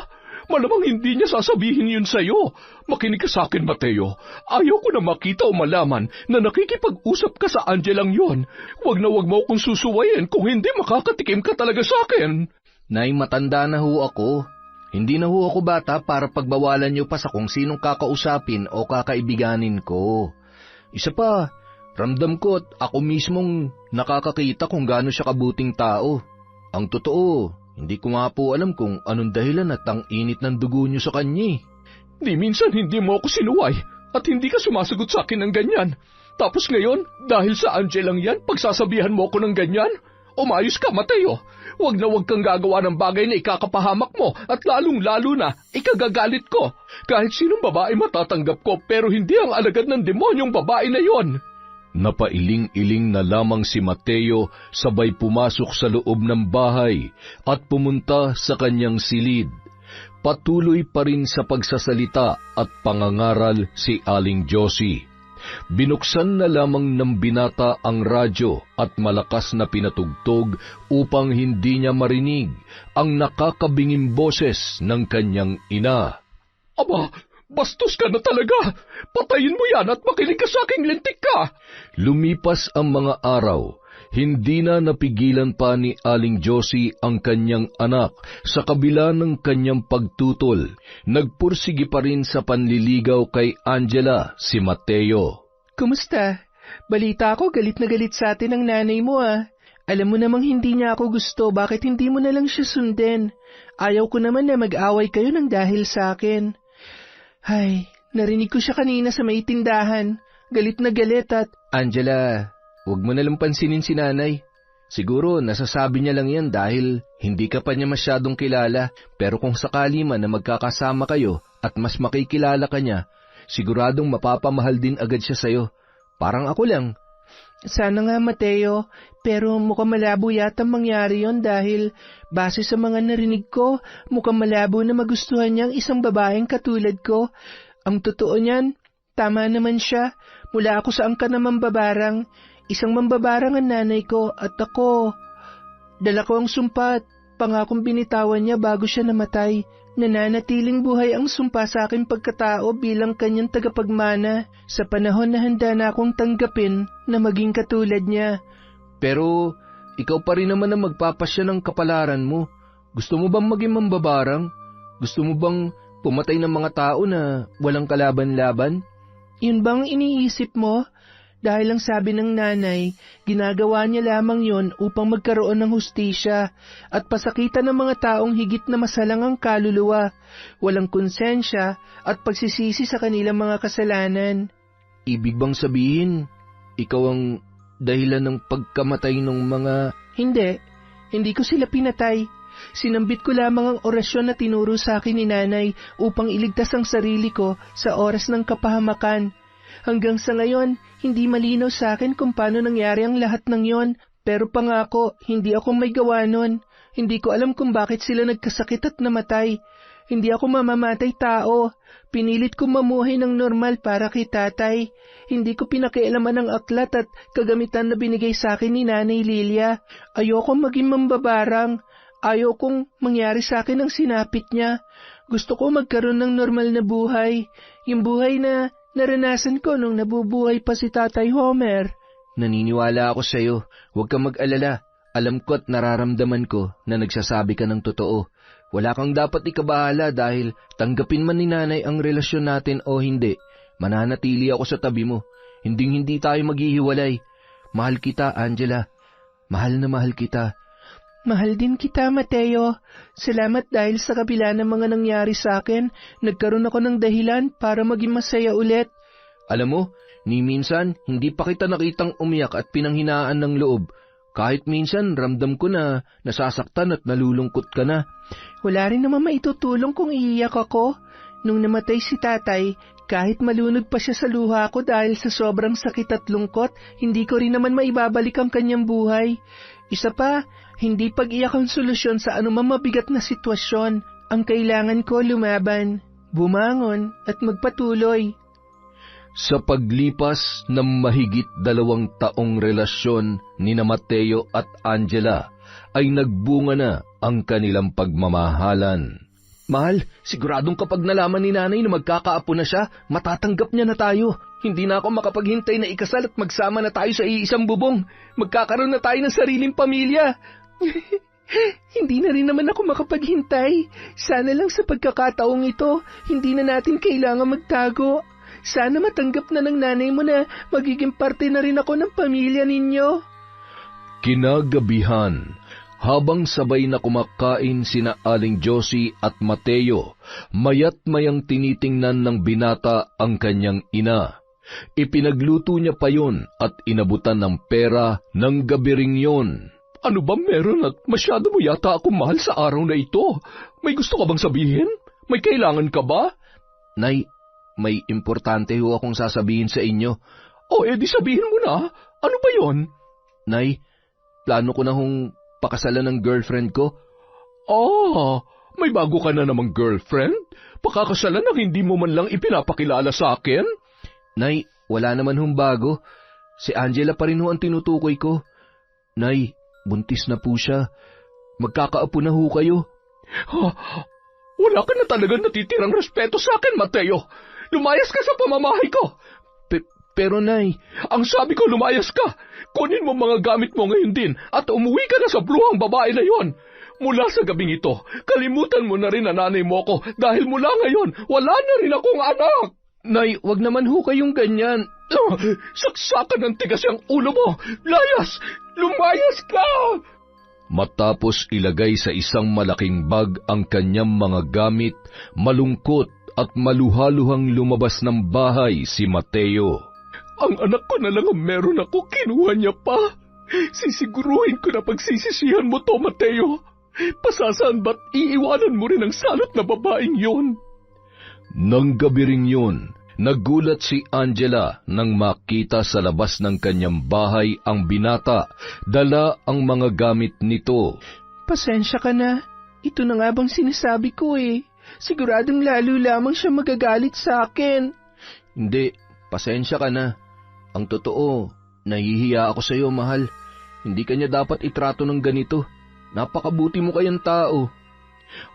Malamang hindi niya sasabihin yun sa'yo. Makinig ka sa akin, Mateo. Ayaw ko na makita o malaman na nakikipag-usap ka sa Angelang yon. Huwag na huwag mo akong susuwayin kung hindi makakatikim ka talaga sa akin. Nay, matanda na ho ako. Hindi na ho ako bata para pagbawalan niyo pa sa kung sinong kakausapin o kakaibiganin ko. Isa pa, ramdam ko at ako mismong nakakakita kung gaano siya kabuting tao. Ang totoo, hindi ko nga po alam kung anong dahilan at ang init ng dugo niyo sa kanya. Di minsan hindi mo ako sinuway at hindi ka sumasagot sa akin ng ganyan. Tapos ngayon, dahil sa Angelang yan, pagsasabihan mo ako ng ganyan? Umayos ka, Mateo. Huwag na huwag kang gagawa ng bagay na ikakapahamak mo at lalong-lalo na ikagagalit ko. Kahit sinong babae matatanggap ko pero hindi ang alagad ng demonyong babae na yon. Napailing-iling na lamang si Mateo sabay pumasok sa loob ng bahay at pumunta sa kanyang silid. Patuloy pa rin sa pagsasalita at pangangaral si Aling Josie. Binuksan na lamang ng binata ang radyo at malakas na pinatugtog upang hindi niya marinig ang nakakabinging boses ng kanyang ina. Aba, bastos ka na talaga! Patayin mo yan at makinig ka sa aking lintik ka! Lumipas ang mga araw, hindi na napigilan pa ni Aling Josie ang kanyang anak sa kabila ng kanyang pagtutol. Nagpursige pa rin sa panliligaw kay Angela si Mateo. Kumusta? Balita ko galit na galit sa atin ang nanay mo Alam mo namang hindi niya ako gusto, bakit hindi mo na lang siya sundin? Ayaw ko naman na mag-away kayo ng dahil sa akin. Ay, narinig ko siya kanina sa may tindahan. Galit na galit at... Angela, huwag mo nalang pansinin si nanay. Siguro nasasabi niya lang yan dahil hindi ka pa niya masyadong kilala. Pero kung sakali man na magkakasama kayo at mas makikilala ka niya, siguradong mapapamahal din agad siya sa'yo. Parang ako lang. Sana nga, Mateo, pero mukhang malabo yata mangyari yon dahil base sa mga narinig ko, mukhang malabo na magustuhan niya ang isang babaeng katulad ko. Ang totoo niyan, tama naman siya. Mula ako sa angka na mambabarang. Isang mambabarang ang nanay ko at ako. Dala ko ang sumpa at pangakong binitawan niya bago siya namatay. Nananatiling buhay ang sumpa sa aking pagkatao bilang kanyang tagapagmana sa panahon na handa na akong tanggapin na maging katulad niya. Pero ikaw pa rin naman ang magpapasya ng kapalaran mo. Gusto mo bang maging mambabarang? Gusto mo bang pumatay ng mga tao na walang kalaban-laban? Yun bang iniisip mo? Dahil ang sabi ng nanay, ginagawa niya lamang yon upang magkaroon ng hustisya at pasakitan ng mga taong higit na masalang ang kaluluwa, walang konsensya at pagsisisi sa kanilang mga kasalanan. Ibig bang sabihin, ikaw ang dahilan ng pagkamatay ng mga... Hindi ko sila pinatay. Sinambit ko lamang ang orasyon na tinuro sa akin ni nanay upang iligtas ang sarili ko sa oras ng kapahamakan. Hanggang sa ngayon, hindi malinaw sa akin kung paano nangyari ang lahat ng yon, pero pangako, hindi ako may gawa nun. Hindi ko alam kung bakit sila nagkasakit at namatay. Hindi ako mamamatay tao. Pinilit ko mamuhay ng normal para kay tatay. Hindi ko pinakialaman ang aklat at kagamitan na binigay sa akin ni Nanay Lilia. Ayoko maging mambabarang. Ayokong mangyari sa akin ang sinapit niya. Gusto ko magkaroon ng normal na buhay. Yung buhay na naranasan ko nung nabubuhay pa si Tatay Homer. Naniniwala ako sa iyo. Huwag kang mag-alala. Alam ko at nararamdaman ko na nagsasabi ka ng totoo. Wala kang dapat ikabahala dahil tanggapin man ni nanay ang relasyon natin o hindi. Mananatili ako sa tabi mo. Hinding-hindi tayo maghihiwalay. Mahal kita, Angela. Mahal na mahal kita. Mahal din kita, Mateo. Salamat dahil sa kabila ng mga nangyari sa akin, nagkaroon ako ng dahilan para maging masaya ulit. Alam mo, ni minsan, hindi pa kita nakitang umiyak at pinanghinaan ng loob. Kahit minsan, ramdam ko na nasasaktan at nalulungkot ka na. Wala rin naman maitutulong kung iiyak ako. Nung namatay si tatay, kahit malunod pa siya sa luha ko dahil sa sobrang sakit at lungkot, hindi ko rin naman maibabalik ang kanyang buhay. Isa pa, hindi pag-iyak ang solusyon sa anumang mabigat na sitwasyon. Ang kailangan ko lumaban, bumangon at magpatuloy. Sa paglipas ng mahigit 2 taong relasyon ni Mateo at Angela, ay nagbunga na ang kanilang pagmamahalan. Mahal, siguradong kapag nalaman ni nanay na magkakaapo na siya, matatanggap niya na tayo. Hindi na ako makapaghintay na ikasal at magsama na tayo sa iisang bubong. Magkakaroon na tayo ng sariling pamilya. Hindi na rin naman ako makapaghintay. Sana lang sa pagkakataong ito, hindi na natin kailangan magtago. Sana matanggap na ng nanay mo na magiging parte na rin ako ng pamilya ninyo. Kinagabihan, habang sabay na kumakain sina Aling Josie at Mateo, mayat mayang tinitingnan ng binata ang kanyang ina. Ipinagluto niya pa yon at inabutan ng pera ng gabi ring yon. Ano ba meron at masyado mo yata akong mahal sa araw na ito? May gusto ka bang sabihin? May kailangan ka ba? Nay, may importante ho akong sasabihin sa inyo. O edi sabihin mo na. Ano ba yon? Nay, plano ko na hong pakasalan ng girlfriend ko. May bago ka na namang girlfriend? Pakakasalan ang hindi mo man lang ipinapakilala sa akin? Nay, wala naman hong bago. Si Angela pa rin ho ang tinutukoy ko. Nay, buntis na po siya. Magkakaapo na ho kayo. Wala ka na talagang natitirang respeto sa akin, Mateo. Lumayas ka sa pamamahay ko. Pero Nay, ang sabi ko lumayas ka. Kunin mo mga gamit mo ngayon din at umuwi ka na sa bruhang babae na yon. Mula sa gabing ito, kalimutan mo na rin na nanay mo ko dahil mula ngayon, wala na rin akong anak. Nay, wag naman ho kayong ganyan. Saksakan ng tigas ang ulo mo. Layas! Lumayas ka! Matapos ilagay sa isang malaking bag ang kanyang mga gamit, malungkot at maluhaluhang lumabas ng bahay si Mateo. Ang anak ko na lang ang meron ako, kinuha niya pa. Sisiguruhin ko na pagsisisihan mo to, Mateo. Pasasaan ba't iiwanan mo rin ang salot na babaeng yon? Nang gabi ring yun, nagulat si Angela nang makita sa labas ng kanyang bahay ang binata, dala ang mga gamit nito. Pasensya ka na. Ito na nga bang sinasabi ko eh. Siguradong lalo lamang siya magagalit sa akin. Hindi, pasensya ka na. Ang totoo, nahihiya ako sa iyo, mahal. Hindi ka niya dapat itrato ng ganito. Napakabuti mo kayang tao.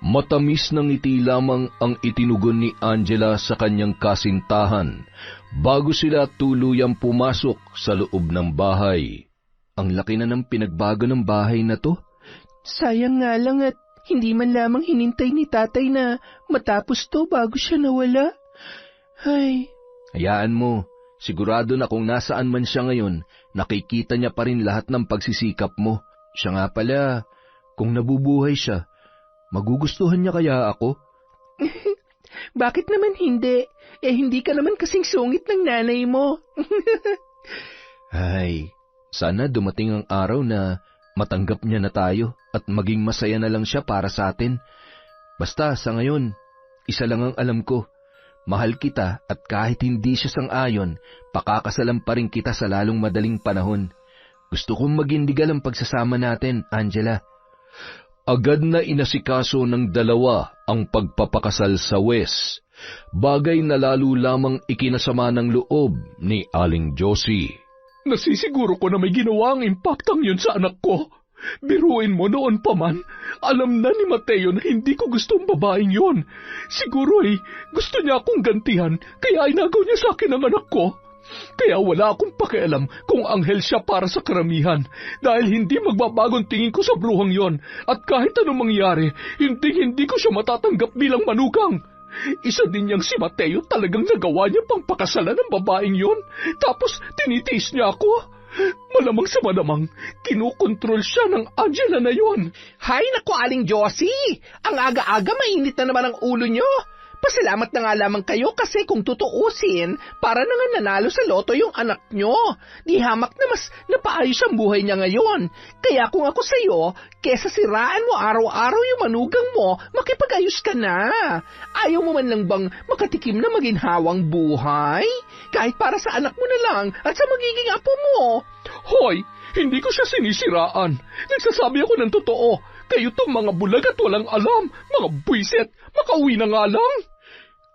Matamis ng ngiti lamang ang itinugon ni Angela sa kanyang kasintahan bago sila tuluyang pumasok sa loob ng bahay. Ang laki na ng pinagbago ng bahay na to. Sayang nga lang at hindi man lamang hinintay ni tatay na matapos to bago siya nawala. Ay. Hayaan mo, sigurado na kung nasaan man siya ngayon, nakikita niya pa rin lahat ng pagsisikap mo. Siya nga pala, kung nabubuhay siya, magugustuhan niya kaya ako? Bakit naman hindi? Hindi ka naman kasing sungit ng nanay mo. Ay, sana dumating ang araw na matanggap niya na tayo at maging masaya na lang siya para sa atin. Basta sa ngayon, isa lang ang alam ko. Mahal kita at kahit hindi siya sang-ayon, pakakasalan pa rin kita sa lalong madaling panahon. Gusto kong magindigal ang pagsasama natin, Angela. Agad na inasikaso ng dalawa ang pagpapakasal sa Wes, bagay na lalo lamang ikinasama ng loob ni Aling Josie. Nasisiguro ko na may ginawa ang impaktang yun sa anak ko. Biruin mo noon pa man, alam na ni Mateo na hindi ko gusto ang babaeng yun. Siguro gusto niya akong gantihan, kaya inagaw niya sa akin ang anak ko. Kaya wala akong pakialam kung anghel siya para sa karamihan dahil hindi magbabagong tingin ko sa bruhang yon at kahit anong mangyari, hindi ko siya matatanggap bilang manugang. Isa din niyang si Mateo talagang nagawa niya pang pakasalan ng babaeng yon tapos tinitiis niya ako. Malamang sa malamang, kinukontrol siya ng Angela na yon. Hay naku, Aling Josie! Ang aga-aga mainit na naman ang ulo niyo. Pasalamat na nga lamang kayo kasi kung tutuusin, para na nga nanalo sa loto yung anak nyo. Di hamak na mas napaayos ang buhay niya ngayon. Kaya kung ako sa'yo, kesa siraan mo araw-araw yung manugang mo, makipag-ayos ka na. Ayaw mo man lang bang makatikim na maginhawang buhay? Kahit para sa anak mo na lang at sa magiging apo mo. Hoy! Hindi ko siya sinisiraan. Nagsasabi ako ng totoo. Kayo tong mga bulag at walang alam. Mga buwiset. Makauwi na nga lang.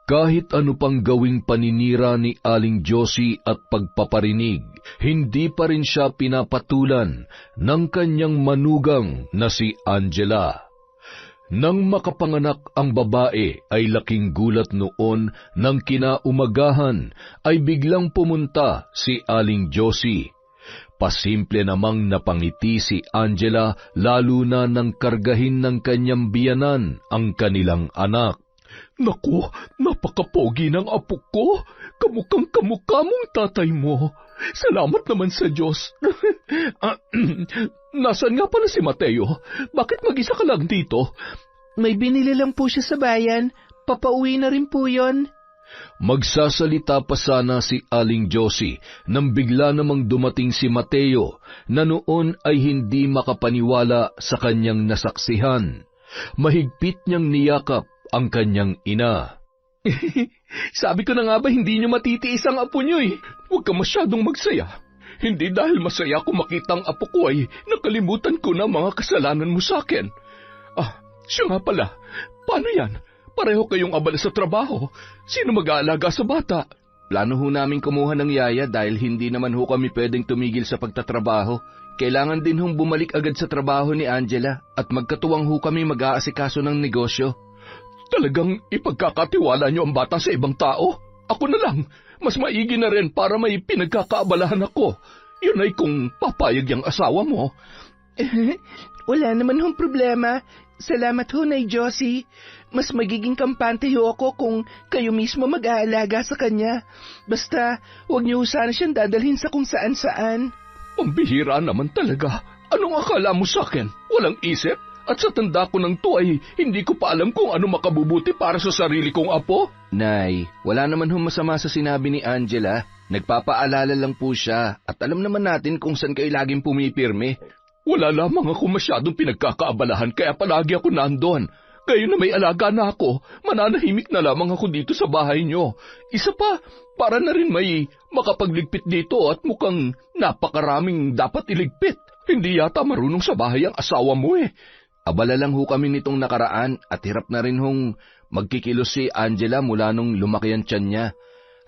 Kahit ano pang gawing paninira ni Aling Josie at pagpaparinig, hindi pa rin siya pinapatulan ng kanyang manugang na si Angela. Nang makapanganak ang babae ay laking gulat noon nang kinaumagahan ay biglang pumunta si Aling Josie. Pasimple namang napangiti si Angela lalo na nang kargahin ng kanyang biyanan ang kanilang anak. Naku, napakapogi ng apo ko. Kamukhang kamukha mong tatay mo. Salamat naman sa Diyos. Nasaan nga pala si Mateo? Bakit mag-isa ka lang dito? May binili lang po siya sa bayan. Papauwi na rin po yon. Magsasalita pa sana si Aling Josie nang bigla namang dumating si Mateo na noon ay hindi makapaniwala sa kanyang nasaksihan. Mahigpit niyang niyakap ang kanyang ina. Sabi ko na nga ba hindi niyo matitiis ang apo niyo eh. Huwag ka masyadong magsaya. Hindi dahil masaya ko makita ang apo ko ay nakalimutan ko na mga kasalanan mo sa akin. Siya nga pala. Paano yan? Pareho kayong abala sa trabaho. Sino mag-aalaga sa bata? Plano ho namin kumuha ng yaya dahil hindi naman ho kami pwedeng tumigil sa pagtatrabaho. Kailangan din hong bumalik agad sa trabaho ni Angela at magkatuwang ho kami mag-aasikaso ng negosyo. Talagang ipagkakatiwala niyo ang bata sa ibang tao? Ako na lang. Mas maigi na rin para may pinagkakaabalahan ako. Yun ay kung papayag yung asawa mo. Wala naman hong problema. Salamat ho, Nay Josie. Mas magiging kampante ho ako kung kayo mismo mag-aalaga sa kanya. Basta, huwag niyo sana siyang dadalhin sa kung saan-saan. Pambihira naman talaga. Anong akala mo sa akin? Walang isip? At sa tanda ko ng to ay hindi ko pa alam kung ano makabubuti para sa sarili kong apo? Nay, wala naman hong masama sa sinabi ni Angela. Nagpapaalala lang po siya at alam naman natin kung saan kayo laging pumipirme. Wala lamang ako masyadong pinagkakaabalahan kaya palagi ako nandun. Ngayon na may alaga na ako, mananahimik na lamang ako dito sa bahay niyo. Isa pa, para na rin may makapagligpit dito at mukhang napakaraming dapat iligpit. Hindi yata marunong sa bahay ang asawa mo eh. Abala lang ho kami nitong nakaraan at hirap na rin hong magkikilos si Angela mula nung lumaki ang tiyan niya.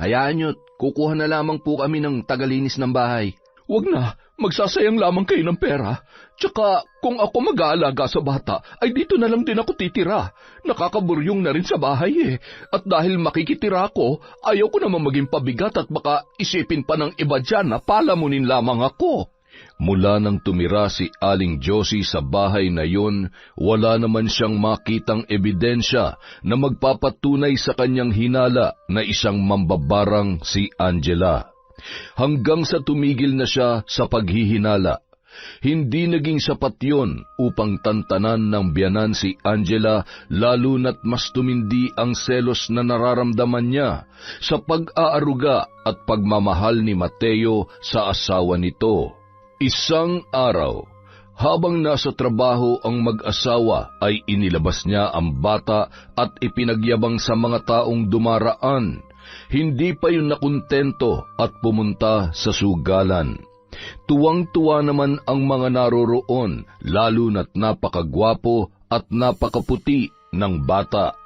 Hayaan nyo, kukuha na lamang po kami ng tagalinis ng bahay. Huwag na, magsasayang lamang kayo ng pera. Tsaka kung ako mag-aalaga sa bata, ay dito na lang din ako titira. Nakakaburyong na rin sa bahay eh. At dahil makikitira ako, ayaw ko naman maging pabigat at baka isipin pa ng iba dyan na palamunin lamang ako. Mula nang tumira si Aling Josie sa bahay na yun, wala naman siyang makitang ebidensya na magpapatunay sa kanyang hinala na isang mambabarang si Angela. Hanggang sa tumigil na siya sa paghihinala. Hindi naging sapat yun upang tantanan ng biyanan si Angela lalo na't mas tumindi ang selos na nararamdaman niya sa pag-aaruga at pagmamahal ni Mateo sa asawa nito. Isang araw, habang nasa trabaho ang mag-asawa ay inilabas niya ang bata at ipinagyabang sa mga taong dumaraan. Hindi pa yun nakontento at pumunta sa sugalan. Tuwang-tuwa naman ang mga naroroon, lalo na't napakagwapo at napakaputi ng bata.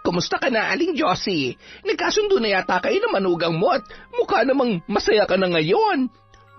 Kumusta ka na, Aling Josie? Nagkasundo na yata kayo ng manugang mo at mukha namang masaya ka na ngayon.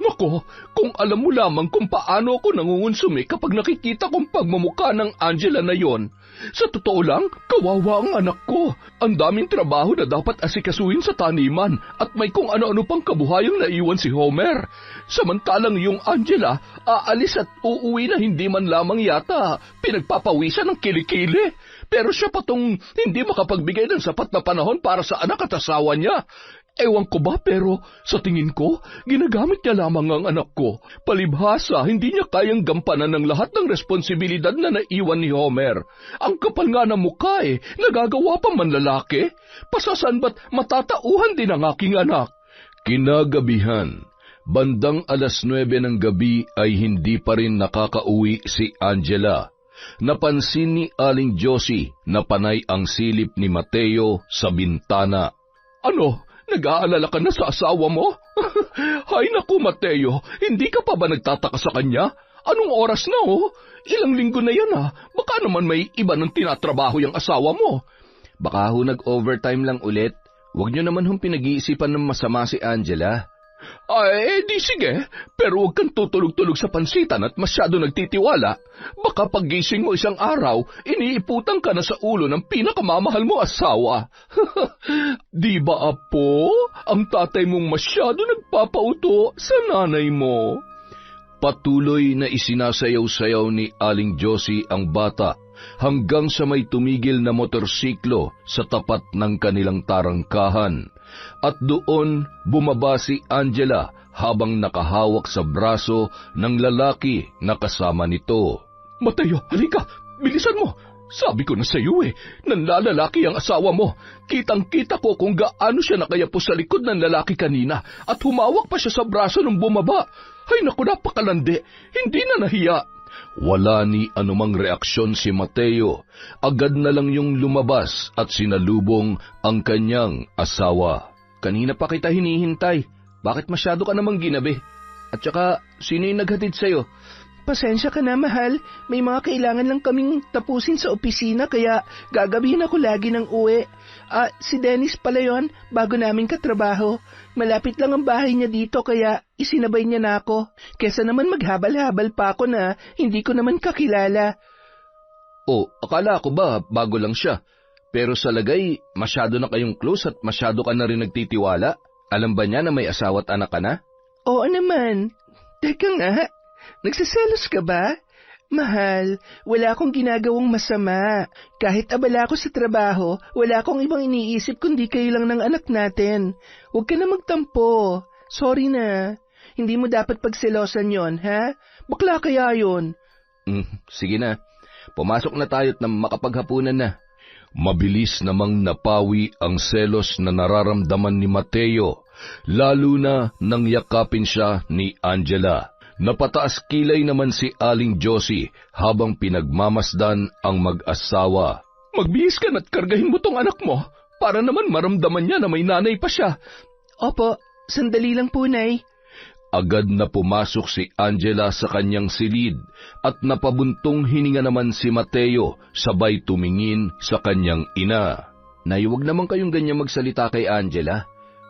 Nako, kung alam mo lamang kung paano ako nangungunsumi kapag nakikita kong pagmumukha ng Angela na yon. Sa totoo lang, kawawa ang anak ko. Ang daming trabaho na dapat asikasuhin sa taniman at may kung ano-ano pang kabuhayang naiwan si Homer. Samantalang yung Angela, aalis at uuwi na hindi man lamang yata pinagpapawisan ng kilikili. Pero siya patong hindi makapagbigay ng sapat na panahon para sa anak at asawa niya. Ewan ko ba pero sa tingin ko, ginagamit niya lamang ang anak ko. Palibhasa, hindi niya kayang gampanan ng lahat ng responsibilidad na naiwan ni Homer. Ang kapal nga ng mukha eh, nagagawa pa man lalaki. Pasasan ba't matatauhan din ang aking anak? Kinagabihan, bandang 9:00 ng gabi ay hindi pa rin nakakauwi si Angela. Napansin ni Aling Josie na panay ang silip ni Mateo sa bintana. Ano? Nag-aalala ka na sa asawa mo? Hay naku, Mateo, hindi ka pa ba nagtataka sa kanya? Anong oras na oh? Ilang linggo na yan ah. Baka naman may iba ng tinatrabaho yung asawa mo. Baka ho nag-overtime lang ulit. Huwag niyo naman hong pinag-iisipan ng masama si Angela. Ay, di sige. Pero huwag kang tutulog-tulog sa pansitan at masyado nagtitiwala. Baka paggising mo isang araw, iniiputan ka na sa ulo ng pinakamamahal mo asawa. Di ba, Apo? Ang tatay mong masyado nagpapauto sa nanay mo. Patuloy na isinasayaw-sayaw ni Aling Josie ang bata hanggang sa may tumigil na motorsiklo sa tapat ng kanilang tarangkahan. At doon bumaba si Angela habang nakahawak sa braso ng lalaki na kasama nito. Mateo, halika! Bilisan mo! Sabi ko na sa iyo nanlalalaki ang asawa mo. Kitang-kita ko kung gaano siya nakayapo sa likod ng lalaki kanina at humawak pa siya sa braso nung bumaba. Ay naku, napakalandi. Hindi na nahiya. Wala ni anumang reaksyon si Mateo. Agad na lang yung lumabas at sinalubong ang kanyang asawa. Kanina pa kita hinihintay. Bakit masyado ka namang ginabi? At saka, sino yung naghatid sa'yo? Pasensya ka na, mahal. May mga kailangan lang kaming tapusin sa opisina kaya gagabihin ako lagi ng uwi. Si Dennis pala yun, bago namin katrabaho. Malapit lang ang bahay niya dito kaya isinabay niya na ako. Kesa naman maghabal-habal pa ako na hindi ko naman kakilala. Akala ko ba bago lang siya? Pero sa lagay, masyado na kayong close at masyado ka na rin nagtitiwala. Alam ba niya na may asawa at anak ka na? Oo naman. Teka nga, nagsiselos ka ba? Mahal, wala akong ginagawang masama. Kahit abala ako sa trabaho, wala akong ibang iniisip kundi kayo lang ng anak natin. Huwag ka na magtampo. Sorry na. Hindi mo dapat pagselosan yon, ha? Bakla kaya yon? Sige na. Pumasok na tayo at makapaghapunan na. Mabilis namang napawi ang selos na nararamdaman ni Mateo, lalo na nang yakapin siya ni Angela. Napataas kilay naman si Aling Josie habang pinagmamasdan ang mag-asawa. Magbihis ka na't kargahin mo tong anak mo para naman maramdaman niya na may nanay pa siya. Opo, sandali lang po, Nay. Agad na pumasok si Angela sa kanyang silid at napabuntong hininga naman si Mateo sabay tumingin sa kanyang ina. Nay, huwag naman kayong ganyan magsalita kay Angela.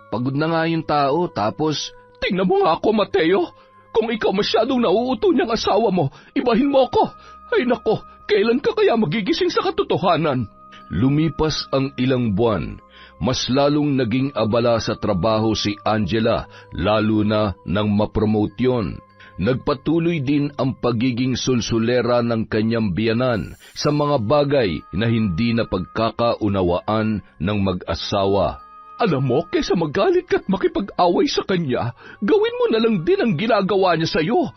Pagod na nga yung tao tapos... Tingnan mo nga ako, Mateo. Kung ikaw masyadong nauuto niyang asawa mo, ibahin mo ako. Ay nako, kailan ka kaya magigising sa katotohanan? Lumipas ang ilang buwan. Mas lalong naging abala sa trabaho si Angela, lalo na nang mapromote yun. Nagpatuloy din ang pagiging sulsulera ng kanyang biyanan sa mga bagay na hindi na pagkakaunawaan ng mag-asawa. Alam mo, kaysa magalit ka't makipag-away sa kanya, gawin mo na lang din ang ginagawa niya sa'yo.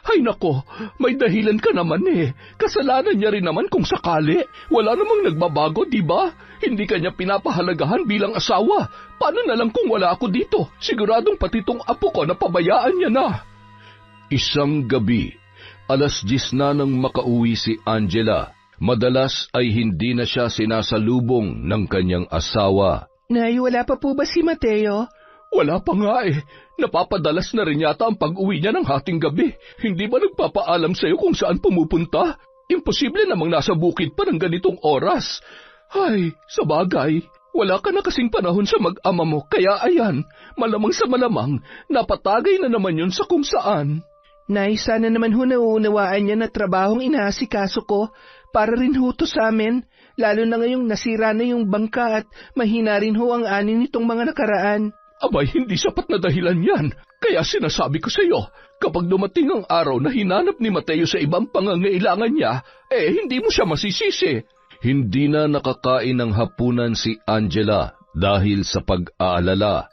Ay nako, may dahilan ka naman Kasalanan niya rin naman kung sakali. Wala namang nagbabago, di ba? Hindi kanya pinapahalagahan bilang asawa. Paano na lang kung wala ako dito? Siguradong pati tong apo ko na pabayaan niya na. Isang gabi, 10:00 na nang makauwi si Angela. Madalas ay hindi na siya sinasalubong ng kanyang asawa. Nay, wala pa po ba si Mateo? Wala pa nga Napapadalas na rin yata ang pag-uwi niya ng hating gabi. Hindi ba nagpapaalam sa'yo kung saan pumupunta? Imposible namang nasa bukid pa ng ganitong oras. Ay, sa bagay, wala ka na kasing panahon sa mag-ama mo, kaya ayan, malamang sa malamang, napatagay na naman yun sa kung saan. Nay, sana naman nauunawaan niya na trabahong inaasikaso ko para rin ho to sa amin, lalo na ngayong nasira na yung bangka at mahina rin ho ang ani nitong mga nakaraan. Abay, hindi sapat na dahilan yan. Kaya sinasabi ko sa iyo, kapag dumating ang araw na hinanap ni Mateo sa ibang pangangailangan niya, hindi mo siya masisisi. Hindi na nakakain ng hapunan si Angela dahil sa pag-aalala.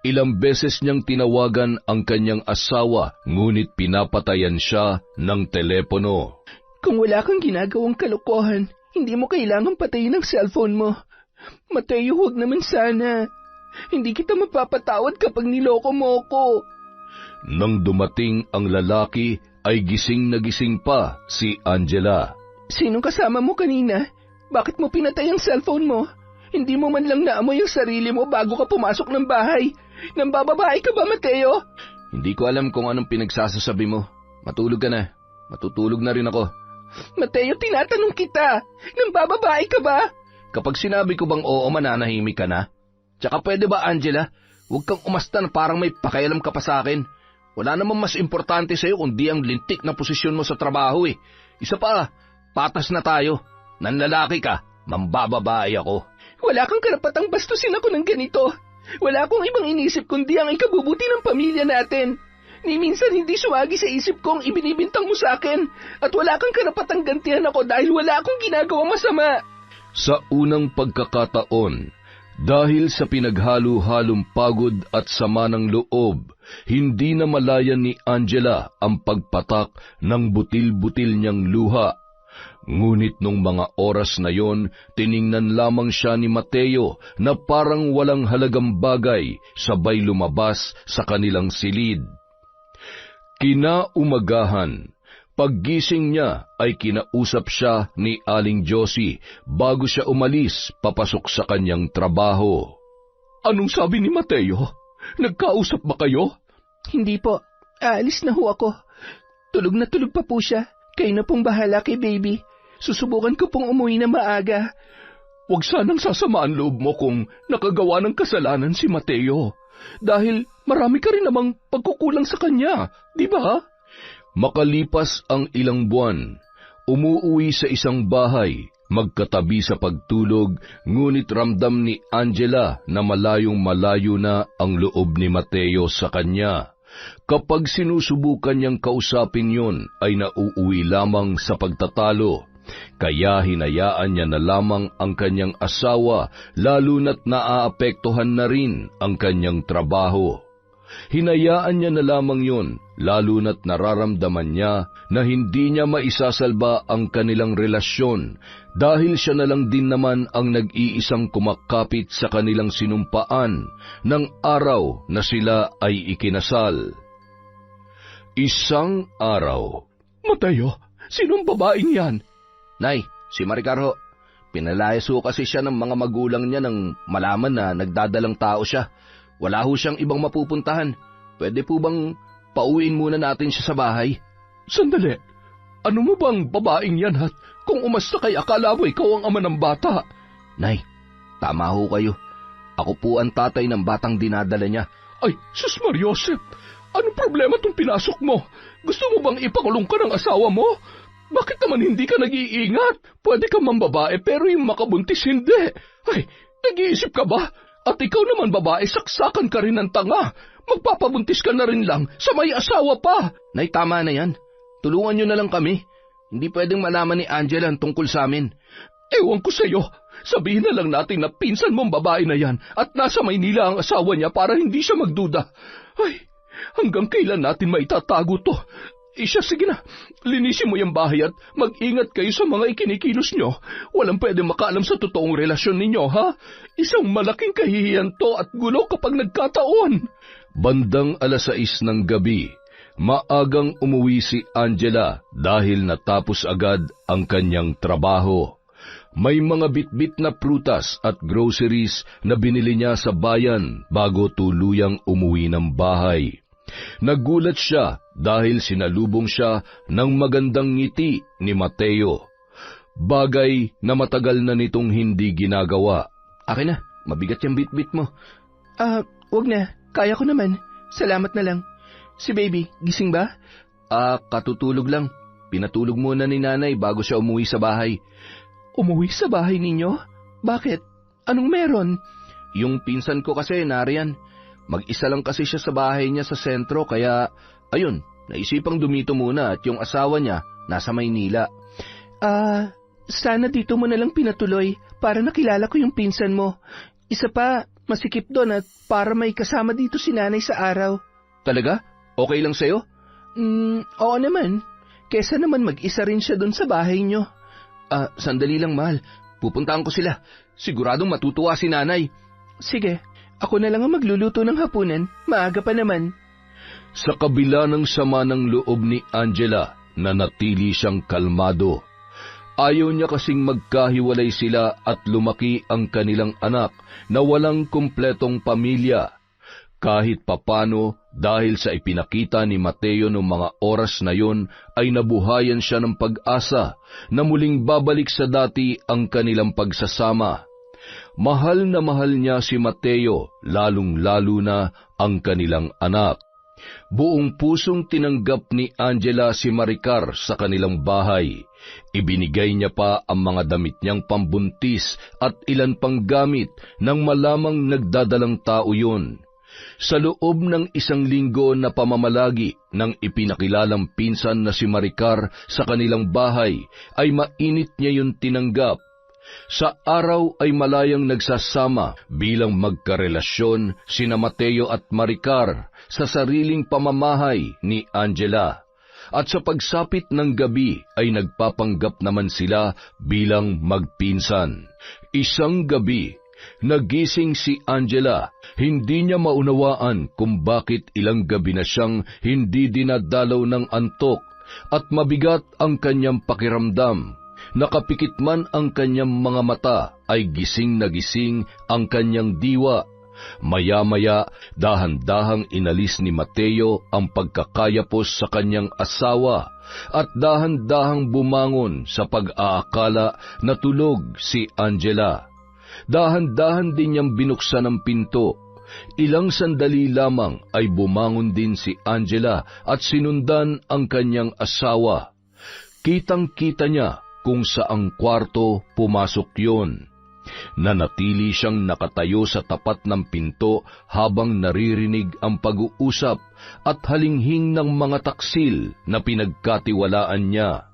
Ilang beses niyang tinawagan ang kanyang asawa, ngunit pinapatayan siya ng telepono. Kung wala kang ginagawang kalokohan, hindi mo kailangang patayin ang cellphone mo. Mateo, huwag naman sana. Hindi kita mapapatawad kapag niloko mo ako. Nang dumating ang lalaki, ay gising na gising pa si Angela. Sinong kasama mo kanina? Bakit mo pinatay ang cellphone mo? Hindi mo man lang naamoy ang sarili mo bago ka pumasok ng bahay. Nambababae ka ba, Mateo? Hindi ko alam kung anong pinagsasasabi mo. Matulog ka na. Matutulog na rin ako. Mateo, tinatanong kita. Nambababae ka ba? Kapag sinabi ko bang oo, mananahimik ka na? Tsaka pwede ba, Angela? Huwag kang umasta na parang may pakialam ka pa sa akin. Wala namang mas importante sa'yo kundi ang lintik na posisyon mo sa trabaho eh. Isa pa, patas na tayo. Nanlalaki ka, mambababae ako. Wala kang karapatang bastusin ako ng ganito. Wala akong ibang inisip kundi ang ikabubuti ng pamilya natin. Ni minsan hindi sumagi sa isip ko ang ibinibintang mo sa akin at wala kang karapatang gantihan ako dahil wala akong ginagawang masama. Sa unang pagkakataon, dahil sa pinaghalo-halong pagod at sama ng loob, hindi na malayan ni Angela ang pagpatak ng butil-butil niyang luha. Ngunit nung mga oras na yon, tiningnan lamang siya ni Mateo na parang walang halagang bagay, sabay lumabas sa kanilang silid. Kinaumagahan, paggising niya ay kinausap siya ni Aling Josie bago siya umalis papasok sa kanyang trabaho. Anong sabi ni Mateo? Nagkausap ba kayo? Hindi po, aalis na ho ako. Tulog na tulog pa po siya. Kayo na pong bahala kay baby. Susubukan ko pong umuwi na maaga. Huwag sanang sasamaan loob mo kung nakagawa ng kasalanan si Mateo. Dahil marami ka rin namang pagkukulang sa kanya, di ba? Makalipas ang ilang buwan, umuuwi sa isang bahay, magkatabi sa pagtulog, ngunit ramdam ni Angela na malayong-malayo na ang loob ni Mateo sa kanya. Kapag sinusubukan niyang kausapin yon, ay nauuwi lamang sa pagtatalo. Kaya hinayaan niya na lamang ang kanyang asawa, lalo na't naaapektuhan na rin ang kanyang trabaho. Hinayaan niya na lamang yon, lalo na't nararamdaman niya na hindi niya maisasalba ang kanilang relasyon dahil siya na lang din naman ang nag-iisang kumakapit sa kanilang sinumpaan ng araw na sila ay ikinasal. Isang araw. Mateo, sinong babaeng yan? Nay, si Maricar ho. Pinalayas ho kasi siya ng mga magulang niya nang malaman na nagdadalang tao siya. Wala ho siyang ibang mapupuntahan. Pwede po bang pauwiin muna natin siya sa bahay? Sandali, ano mo bang babaeng yan at kung umasta kay akala mo ikaw ang ama ng bata? Nay, tama ho kayo. Ako po ang tatay ng batang dinadala niya. Ay, Sus Mariosep, anong problema itong pinasok mo? Gusto mo bang ipakulong ka ng asawa mo? Bakit naman hindi ka nag-iingat? Pwede ka mambabae pero yung makabuntis hindi. Ay, nag-iisip ka ba? At ikaw naman babae, saksakan ka rin ng tanga. Magpapabuntis ka na rin lang sa may asawa pa. Nay, tama na yan. Tulungan niyo na lang kami. Hindi pwedeng malaman ni Angela ang tungkol sa amin. Ewan ko sa'yo. Sabihin na lang natin na pinsan mong babae na yan at nasa Maynila ang asawa niya para hindi siya magduda. Ay, hanggang kailan natin maitatago to? Siya, sige na, linisin mo yung bahay at mag-ingat kayo sa mga ikinikilos nyo. Walang pwede makaalam sa totoong relasyon ninyo, ha? Isang malaking kahihiyan to at gulo kapag nagkataon. Bandang 6:00 ng gabi, maagang umuwi si Angela dahil natapos agad ang kanyang trabaho. May mga bitbit na prutas at groceries na binili niya sa bayan bago tuluyang umuwi ng bahay. Nagulat siya dahil sinalubong siya ng magandang ngiti ni Mateo. Bagay na matagal na nitong hindi ginagawa. Akin na, mabigat yung bitbit mo. Wag na. Kaya ko naman. Salamat na lang. Si baby, gising ba? Katutulog lang. Pinatulog muna ni nanay bago siya umuwi sa bahay. Umuwi sa bahay ninyo? Bakit? Anong meron? Yung pinsan ko kasi nariyan. Mag-isa lang kasi siya sa bahay niya sa sentro kaya, ayun, naisipang dumito muna at yung asawa niya nasa Maynila. Sana dito mo na lang pinatuloy para nakilala ko yung pinsan mo. Isa pa, masikip doon at para may kasama dito si nanay sa araw. Talaga? Okay lang sa'yo? Oo naman. Kesa naman mag-isa rin siya doon sa bahay niyo. Sandali lang, mahal. Pupuntahan ko sila. Siguradong matutuwa si nanay. Sige. Ako na lang ang magluluto ng hapunan. Maaga pa naman. Sa kabila ng sama ng loob ni Angela, nanatili siyang kalmado. Ayaw niya kasing magkahiwalay sila at lumaki ang kanilang anak na walang kumpletong pamilya. Kahit papano, Dahil sa ipinakita ni Mateo noong mga oras na yon, ay nabuhayan siya ng pag-asa na muling babalik sa dati ang kanilang pagsasama. Mahal na mahal niya si Mateo, lalong-lalo na ang kanilang anak. Buong pusong tinanggap ni Angela si Maricar sa kanilang bahay. Ibinigay niya pa ang mga damit niyang pambuntis at ilan pang gamit nang malamang nagdadalang tao yun. Sa loob ng 1 linggo na pamamalagi ng ipinakilalang pinsan na si Maricar sa kanilang bahay, ay mainit niya yun tinanggap. Sa araw ay malayang nagsasama bilang magkarelasyon sina Mateo at Maricar sa sariling pamamahay ni Angela. At sa pagsapit ng gabi ay nagpapanggap naman sila bilang magpinsan. Isang gabi, nagising si Angela. Hindi niya maunawaan kung bakit ilang gabi na siyang hindi dinadalaw ng antok at mabigat ang kanyang pakiramdam. Nakapikit man ang kanyang mga mata, ay gising na gising ang kanyang diwa. Maya-maya, dahan-dahang inalis ni Mateo ang pagkakayapos sa kanyang asawa at dahan-dahang bumangon sa pag-aakala na tulog si Angela. Dahan-dahan din niyang binuksan ang pinto. Ilang sandali lamang ay bumangon din si Angela at sinundan ang kanyang asawa. Kitang-kita niya kung saang kwarto pumasok yon. Nanatili siyang nakatayo sa tapat ng pinto habang naririnig ang pag-uusap at halinghing ng mga taksil na pinagkatiwalaan niya.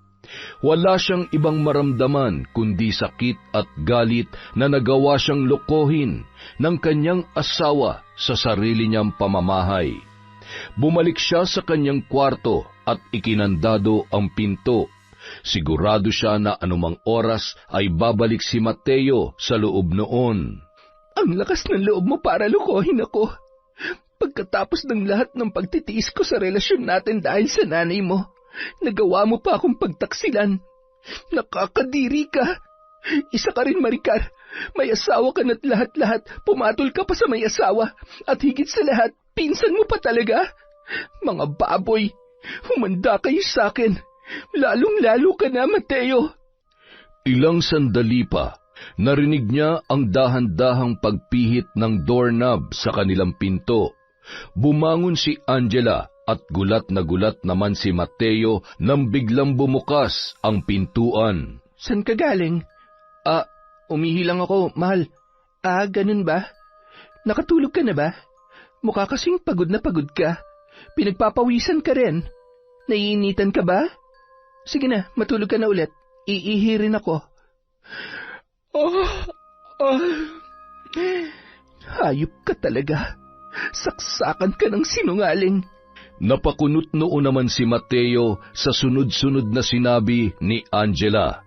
Wala siyang ibang maramdaman kundi sakit at galit na nagawa siyang lokohin ng kanyang asawa sa sarili niyang pamamahay. Bumalik siya sa kanyang kwarto at ikinandado ang pinto. Sigurado siya na anumang oras ay babalik si Mateo sa loob noon. Ang lakas ng loob mo para lokohin ako. Pagkatapos ng lahat ng pagtitiis ko sa relasyon natin dahil sa nanay mo, nagawa mo pa akong pagtaksilan. Nakakadiri ka. Isa ka rin, Maricar. May asawa ka na't lahat-lahat. Pumatol ka pa sa may asawa. At higit sa lahat, pinsan mo pa talaga. Mga baboy, humanda kayo sa akin. Lalong-lalo ka na, Mateo. Ilang sandali pa, narinig niya ang dahan-dahang pagpihit ng doorknob sa kanilang pinto. Bumangon si Angela at gulat naman si Mateo nang biglang bumukas ang pintuan. San ka galing? Umihi lang ako, mahal. Ganun ba? Nakatulog ka na ba? Mukha kasing pagod na pagod ka. Pinagpapawisan ka rin. Naiinitan ka ba? Sige na, matulog ka na ulit. Iihi rin ako. Hayop ka talaga. Saksakan ka ng sinungaling. Napakunot noon naman si Mateo sa sunod-sunod na sinabi ni Angela.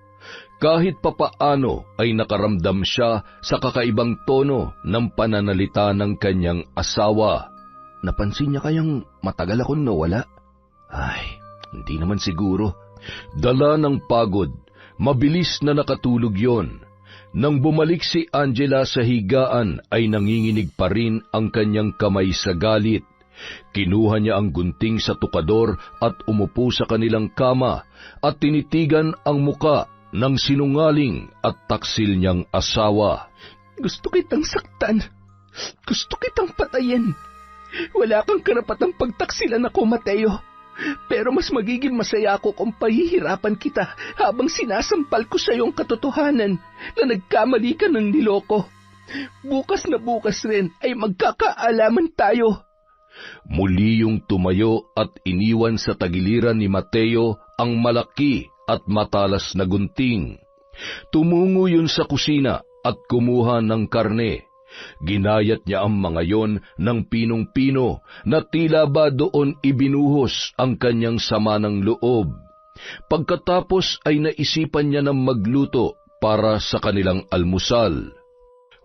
Kahit papaano ay nakaramdam siya sa kakaibang tono ng pananalita ng kanyang asawa. Napansin niya kayang matagal akong nawala? Ay, hindi naman siguro. Dala ng pagod, mabilis na nakatulog yon. Nang bumalik si Angela sa higaan ay nanginginig pa rin ang kanyang kamay sa galit. Kinuha niya ang gunting sa tukador at umupo sa kanilang kama at tinitigan ang muka ng sinungaling at taksil niyang asawa. Gusto kitang saktan. Gusto kitang patayin. Wala kang karapatang pagtaksilan ako, Mateo. Pero mas magiging masaya ako kung pahihirapan kita habang sinasampal ko sa iyong katotohanan na nagkamali ka ng niloko. Bukas na bukas rin ay magkakaalaman tayo. Muli yung tumayo at iniwan sa tagiliran ni Mateo ang malaki at matalas na gunting. Tumungo yun sa kusina at kumuha ng karne. Ginayat niya ang mga yon ng pinong-pino na tila ba doon ibinuhos ang kanyang sama ng loob. Pagkatapos ay naisipan niya ng magluto para sa kanilang almusal.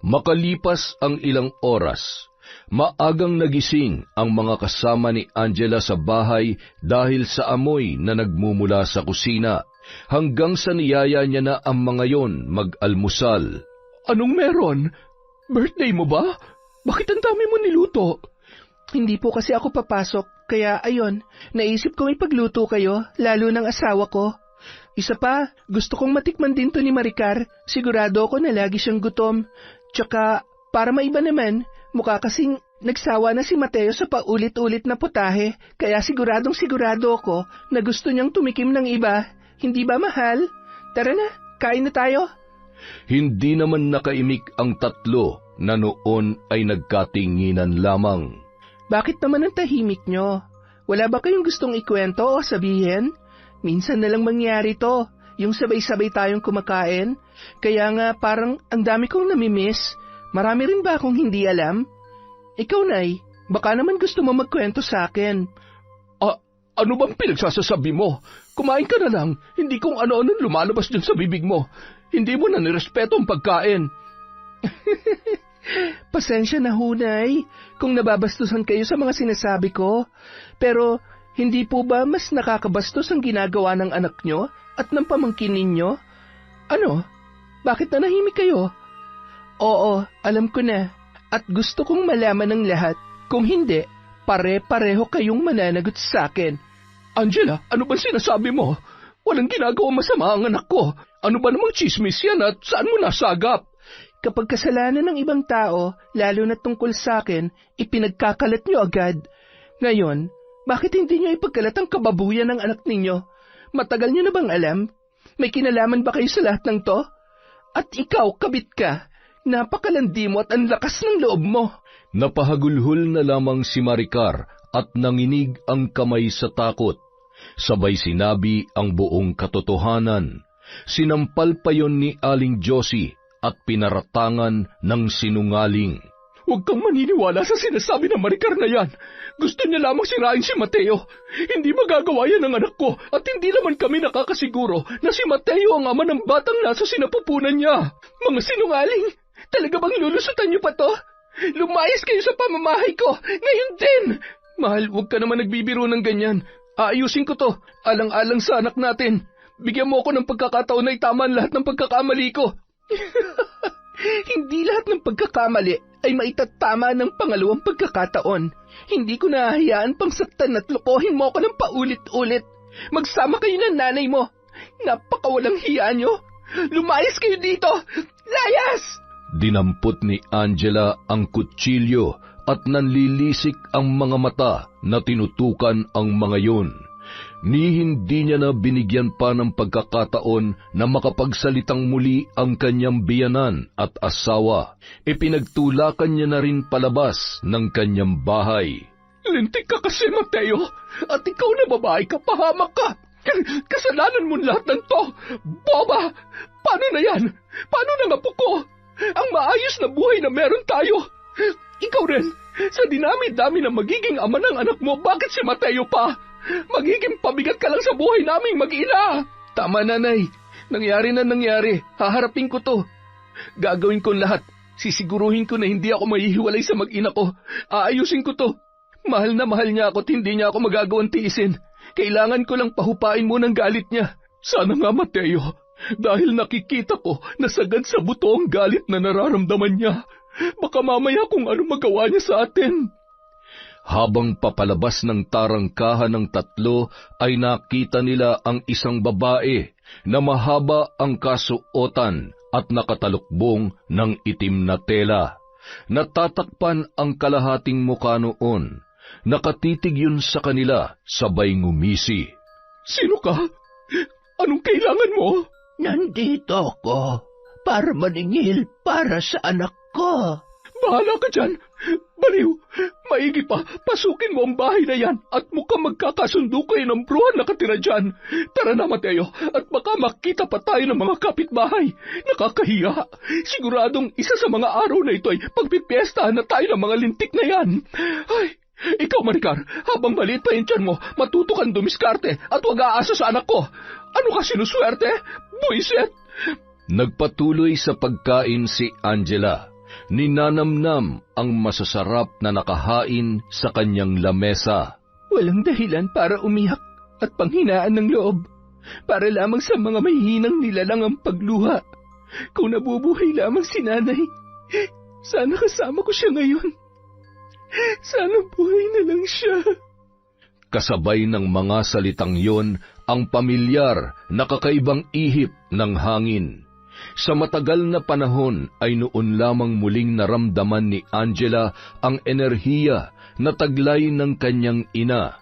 Makalipas ang ilang oras, maagang nagising ang mga kasama ni Angela sa bahay dahil sa amoy na nagmumula sa kusina, hanggang sa niyaya niya na ang mga yon mag-almusal. Anong meron? Birthday mo ba? Bakit ang dami mo niluto? Hindi po kasi ako papasok, kaya ayon, naisip ko may pagluto kayo, lalo ng asawa ko. Isa pa, gusto kong matikman din to ni Maricar, sigurado ako na lagi siyang gutom. Tsaka, para maiba naman, mukha kasing nagsawa na si Mateo sa paulit-ulit na putahe, kaya sigurado ako na gusto niyang tumikim ng iba. Hindi ba, mahal? Tara na, kain na tayo. Hindi naman nakaimik ang tatlo na noon ay nagkatinginan lamang. Bakit naman ang tahimik nyo? Wala ba kayong gustong ikwento o sabihin? Minsan na lang mangyari to, yung sabay-sabay tayong kumakain. Kaya nga parang ang dami kong namimiss. Marami rin ba akong hindi alam? Ikaw, Nay, baka naman gusto mo magkwento sa akin. Ano bang pinagsasasabi mo? Kumain ka na lang, hindi kung ano-ano lumalabas dyan sa bibig mo. Hindi mo na nirespeto ang pagkain. Pasensya na, Hunay, kung nababastusan kayo sa mga sinasabi ko. Pero hindi po ba mas nakakabastos ang ginagawa ng anak nyo at ng pamangkin ninyo? Ano? Bakit nanahimik kayo? Oo, alam ko na. At gusto kong malaman ng lahat. Kung hindi, pare-pareho kayong mananagot sa akin. Angela, ano ba sinasabi mo? Walang ginagawang masama ang anak ko. Ano ba namang chismis yan at saan mo nasagap? Kapag kasalanan ng ibang tao, lalo na tungkol sa akin, ipinagkakalat nyo agad. Ngayon, bakit hindi nyo ipagkalat ang kababuyan ng anak ninyo? Matagal nyo na bang alam? May kinalaman ba kayo sa lahat ng to? At ikaw, kabit ka. Napakalandi mo at ang lakas ng loob mo. Napahagulhol na lamang si Maricar at nanginig ang kamay sa takot. Sabay sinabi ang buong katotohanan. Sinampal pa yon ni Aling Josie at pinaratangan ng sinungaling. Huwag kang maniniwala sa sinasabi ng Maricar na yan. Gusto niya lamang sirain si Mateo. Hindi magagawa yan ng anak ko at hindi naman kami nakakasiguro na si Mateo ang ama ng batang nasa sinapupunan niya. Mga sinungaling! Talaga bang lulusutan niyo pa to? Lumayas kayo sa pamamahay ko! Ngayon din! Mahal, huwag ka naman nagbibiro ng ganyan. Aayusin ko to. Alang-alang sa anak natin. Bigyan mo ako ng pagkakataon na itaman lahat ng pagkakamali ko. Hindi lahat ng pagkakamali ay maitatama ng pangalawang pagkakataon. Hindi ko nahahayaan pang saktan at lokohin mo ako ng paulit-ulit. Magsama kayo ng nanay mo. Napakawalang hiya nyo. Lumayas kayo dito! Layas! Dinampot ni Angela ang kutsilyo at nanlilisik ang mga mata na tinutukan ang mga yun. Ni hindi niya na binigyan pa ng pagkakataon na makapagsalitang muli ang kanyang biyanan at asawa. Ipinagtulakan niya na rin palabas ng kanyang bahay. Lintik ka kasi, Mateo, at ikaw na babae ka, pahamak ka. Kasalanan mo lahat ng to. Boba! Paano na yan? Paano na nga po ko? Ang maayos na buhay na meron tayo. Ikaw rin, sa dinami-dami na magiging ama ng anak mo, bakit si Mateo pa? Magiging pabigat ka lang sa buhay naming mag-ina. Tama, nanay. Nangyari na nangyari. Haharapin ko to. Gagawin ko lahat. Sisiguruhin ko na hindi ako mahihiwalay sa mag-ina ko. Aayusin ko to. Mahal na mahal niya ako at hindi niya ako magagawang tiisin. Kailangan ko lang pahupain mo ng galit niya. Sana nga, Mateo. Dahil nakikita ko na sagad sa buto ang galit na nararamdaman niya. Baka mamaya kung ano magawa niya sa atin. Habang papalabas ng tarangkahan ng tatlo ay nakita nila ang isang babae na mahaba ang kasuotan at nakatalukbong ng itim na tela. Natatakpan ang kalahating mukha noon. Nakatitig yun sa kanila, sabay ngumisi. Sino ka? Anong kailangan mo? Nandito ako para maningil para sa anak ko. Bahala ka dyan. Baliw, maigi pa, pasukin mo ang bahay na yan at mukhang magkakasundo kayo ng bruhan na katira dyan. Tara na, Mateo, at baka makita pa tayo ng mga kapitbahay. Nakakahiya. Siguradong isa sa mga araw na ito ay pagpipiestahan na tayo ng mga lintik na yan. Ay, ikaw, Maricar, habang maliit pa yung tiyan mo, matuto kang dumiskarte at wag aasa sa anak ko. Ano ka sinuswerte? Buisit! Nagpatuloy sa pagkain si Angela. Ninanamnam ang masasarap na nakahain sa kanyang lamesa. Walang dahilan para umiyak at panghinaan ng loob. Para lamang sa mga mahihinang nilalang ang pagluha. Kung nabubuhay lamang si nanay, sana kasama ko siya ngayon. Sana buhay na lang siya. Kasabay ng mga salitang yon ang pamilyar na kakaibang ihip ng hangin. Sa matagal na panahon ay noon lamang muling naramdaman ni Angela ang enerhiya na taglay ng kanyang ina.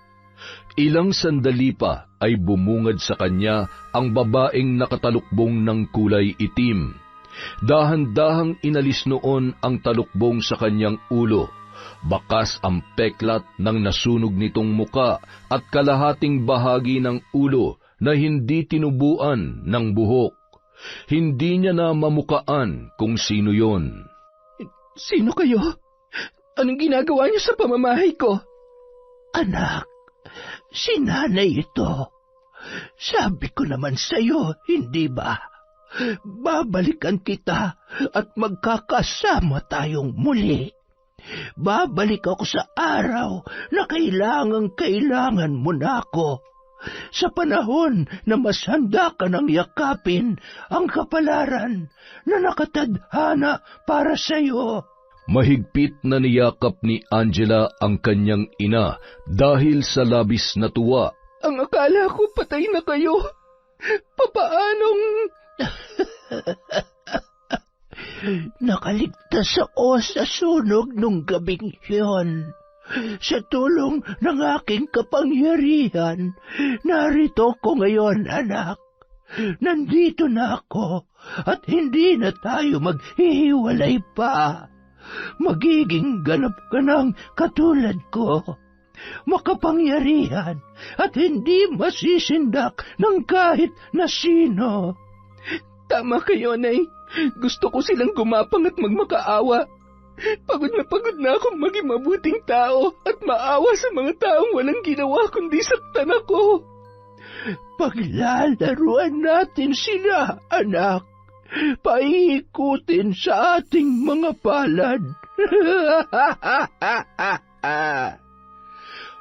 Ilang sandali pa ay bumungad sa kanya ang babaeng nakatalukbong ng kulay itim. Dahan-dahang inalis noon ang talukbong sa kanyang ulo. Bakas ang peklat ng nasunog nitong muka at kalahating bahagi ng ulo na hindi tinubuan ng buhok. Hindi niya na mamukaan kung sino yon. Sino kayo? Anong ginagawa niyo sa pamamahay ko? Anak, si nanay ito. Sabi ko naman sa'yo, hindi ba? Babalikan kita at magkakasama tayong muli. Babalik ako sa araw na kailangan mo na ako. Sa panahon na mas handa ka ng yakapin ang kapalaran na nakatadhana para sa'yo. Mahigpit na niyakap ni Angela ang kanyang ina dahil sa labis na tuwa. Ang akala ko patay na kayo. Papaanong... Nakaligtas ako sa sunog nung gabing yon. Sa tulong ng aking kapangyarihan, narito ko ngayon, anak. Nandito na ako at hindi na tayo maghihiwalay pa. Magiging ganap ka ng katulad ko. Makapangyarihan at hindi masisindak ng kahit na sino. Tama kayo, Nay. Gusto ko silang gumapang at magmakaawa. Pagod na akong maging mabuting tao at maawa sa mga taong walang ginawa kundi saktan ako. Paglalaruan natin sila, anak. Paikutin sa ating mga palad.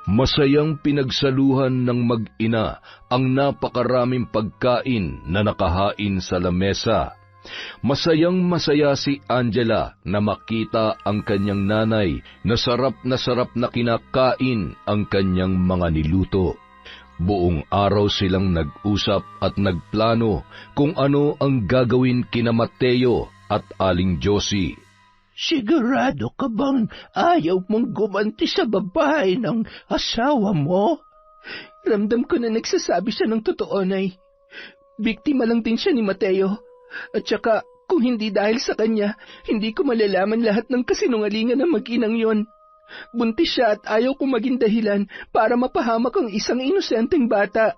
Masayang pinagsaluhan ng mag-ina ang napakaraming pagkain na nakahain sa lamesa. Masayang masaya si Angela na makita ang kanyang nanay na sarap na kinakain ang kanyang mga niluto. Buong araw silang nag-usap at nagplano kung ano ang gagawin kina Mateo at Aling Josie. Sigurado ka bang ayaw mong gumanti sa babae ng asawa mo? Ramdam ko na nagsasabi siya ng totoo, Nay. Biktima lang din siya ni Mateo. At saka, kung hindi dahil sa kanya, hindi ko malalaman lahat ng kasinungalingan ng mag-inang yon. Buntis siya at ayaw kong maging dahilan para mapahamak ang isang inosenteng bata.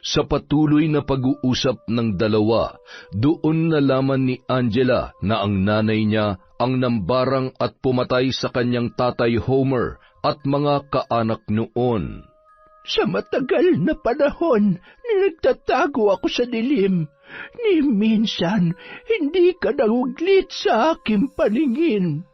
Sa patuloy na pag-uusap ng dalawa, doon nalaman ni Angela na ang nanay niya ang nambarang at pumatay sa kanyang tatay Homer at mga kaanak noon. Sa matagal na panahon, nagtatago ako sa dilim. Ni minsan, hindi ka nanguglit sa aking paningin.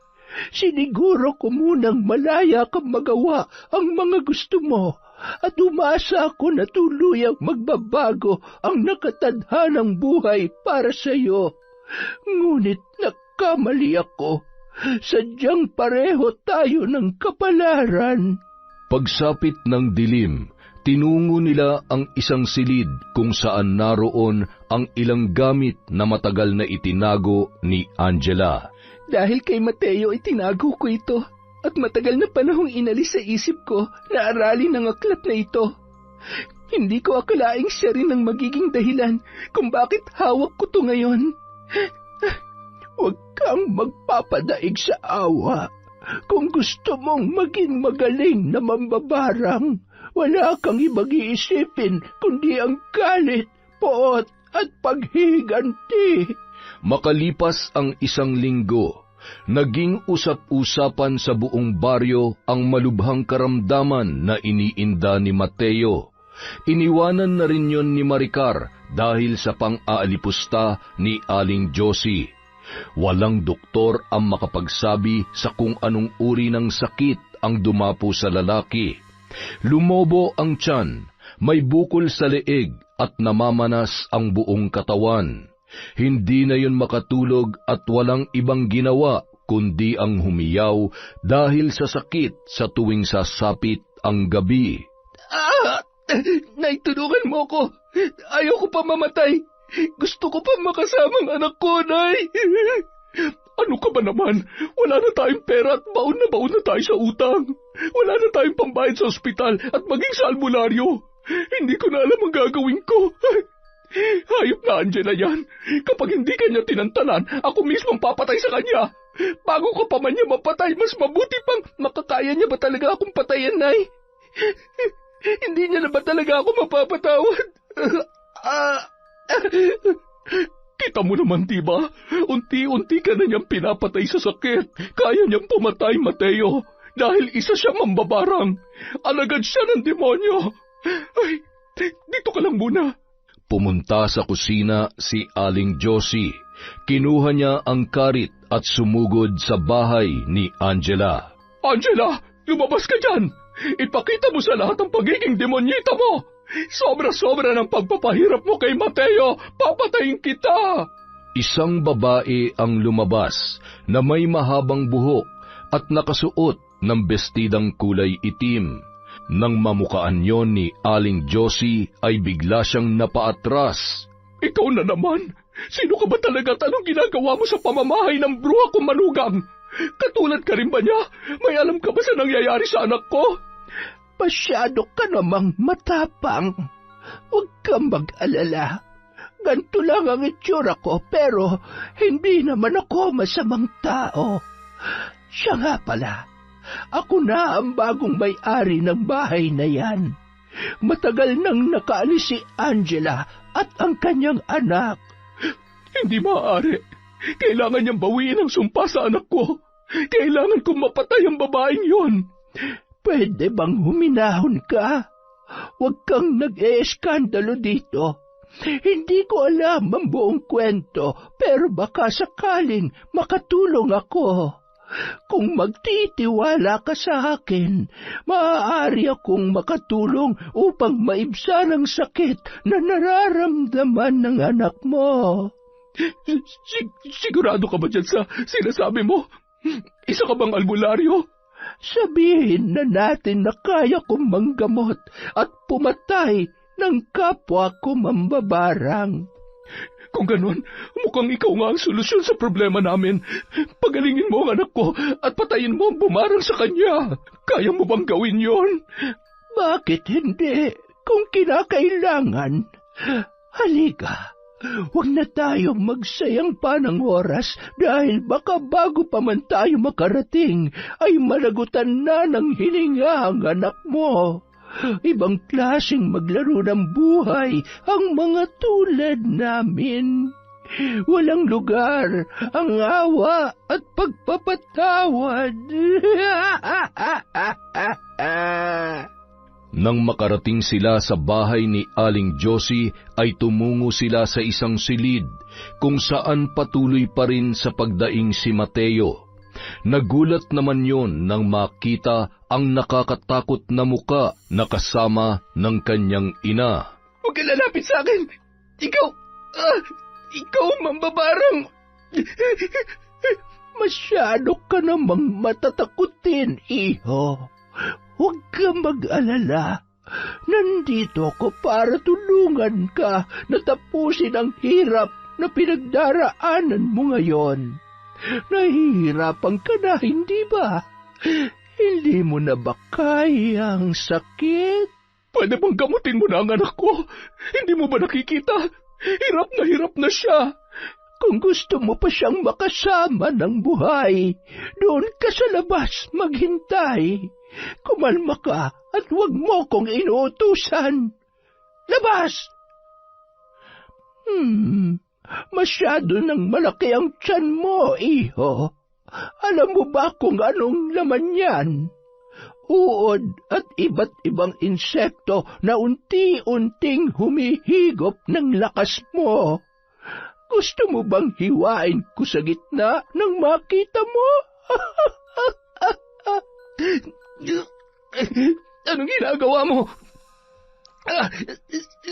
Siniguro ko munang malaya kang magawa ang mga gusto mo at umasa ako na tuluyang magbabago ang nakatadhanang buhay para sa iyo. Ngunit nagkamali ako. Sadyang pareho tayo ng kapalaran. Pagsapit ng dilim, tinungo nila ang isang silid kung saan naroon ang ilang gamit na matagal na itinago ni Angela. Dahil kay Mateo itinago ko ito at matagal na panahong inalis sa isip ko na aralin ang aklat na ito. Hindi ko akalaing siya rin ang magiging dahilan kung bakit hawak ko to ngayon. Huwag kang magpapadaig sa awa. Kung gusto mong maging magaling na mambabarang, wala kang ibang iisipin kundi ang galit, poot at paghihiganti. Makalipas ang isang linggo, naging usap-usapan sa buong baryo ang malubhang karamdaman na iniinda ni Mateo. Iniwanan na rin yon ni Maricar dahil sa pang-aalipusta ni Aling Josie. Walang doktor ang makapagsabi sa kung anong uri ng sakit ang dumapo sa lalaki. Lumobo ang tiyan, may bukol sa leeg at namamanas ang buong katawan. Hindi na yun makatulog at walang ibang ginawa kundi ang humiyaw dahil sa sakit sa tuwing sasapit ang gabi. Nay, tulungan mo ko. Ayoko pa mamatay. Gusto ko pa makasamang anak ko, Nay. Ano ka ba naman? Wala na tayong pera at baon na tayo sa utang. Wala na tayong pambayad sa ospital at maging sa albularyo. Hindi ko na alam ang gagawin ko. Hayop na Angela yan. Kapag hindi kanya tinantanan, ako mismo papatay sa kanya. Bago ko pa man niya mapatay, mas mabuti pang makakaya niya ba talaga akong patayan, Nay? Hindi niya na ba talaga ako mapapatawad? Kita mo naman, diba? Unti-unti ka na niyang pinapatay sa sakit. Kaya niyang pumatay, Mateo. Dahil isa siya mambabarang. Alagad siya ng demonyo. Ay, dito ka lang muna. Pumunta sa kusina si Aling Josie. Kinuha niya ang karit at sumugod sa bahay ni Angela. Angela, lumabas ka dyan! Ipakita mo sa lahat ang pagiging demonyita mo! Sobra-sobra ng pagpapahirap mo kay Mateo! Papatayin kita! Isang babae ang lumabas na may mahabang buhok at nakasuot ng bestidang kulay itim. Nang mamukaan yon ni Aling Josie ay bigla siyang napaatras. Ikaw na naman! Sino ka ba talaga at anong ginagawa mo sa pamamahay ng bruha kong manugang? Katulad ka rin ba niya? May alam ka ba sa nangyayari sa anak ko? Masyado ka namang matapang. Huwag kang mag-alala. Ganto lang ang itsura ko, pero hindi naman ako masamang tao. Siya nga pala. Ako na ang bagong may-ari ng bahay na yan. Matagal nang nakaalis si Angela at ang kanyang anak. Hindi maaari. Kailangan niyang bawiin ang sumpa sa anak ko. Kailangan kong mapatay ang babaeng yon. Pwede bang huminahon ka? Huwag kang nag-e-eskandalo dito. Hindi ko alam ang buong kwento, pero baka sakaling makatulong ako. Kung magtitiwala ka sa akin, maaari akong makatulong upang maibsan ang sakit na nararamdaman ng anak mo. Sigurado ka ba dyan sa sinasabi mo? Isa ka bang albularyo? Sabihin na natin na kaya kong manggamot at pumatay ng kapwa ko mambabarang. Kung ganun, mukhang ikaw nga ang solusyon sa problema namin. Pagalingin mo ang anak ko at patayin mo ang bumarang sa kanya. Kaya mo bang gawin yon? Bakit hindi? Kung kinakailangan. Halika, huwag na tayong magsayang pa ng oras dahil baka bago pa man tayo makarating ay malagutan na ng hininga ang anak mo. Ibang klaseng maglaro ng buhay ang mga tulad namin. Walang lugar ang awa at pagpapatawad. Nang makarating sila sa bahay ni Aling Josie ay tumungo sila sa isang silid kung saan patuloy pa rin sa pagdaing si Mateo. Nagulat naman yon nang makita ang nakakatakot na muka na kasama ng kanyang ina. Huwag ka lalapit sa akin! Ikaw mambabarang! Masyado ka namang matatakutin, iho. Huwag ka mag-alala. Nandito ako para tulungan ka na tapusin ang hirap na pinagdaraanan mo ngayon. Nahihirapan ka na, hindi ba? Hindi mo na ba kaya ang sakit? Pwede bang gamutin mo na ang anak ko? Hindi mo ba nakikita? Hirap na siya. Kung gusto mo pa siyang makasama ng buhay, doon ka sa labas maghintay. Kumalma ka at huwag mo kong inuutusan. Labas! Masyado nang malaki ang tiyan mo, iho. Alam mo ba kung anong laman yan? Uod at iba't ibang insekto na unti-unting humihigop ng lakas mo. Gusto mo bang hiwain ko sa gitna nang makita mo? Anong ginagawa mo?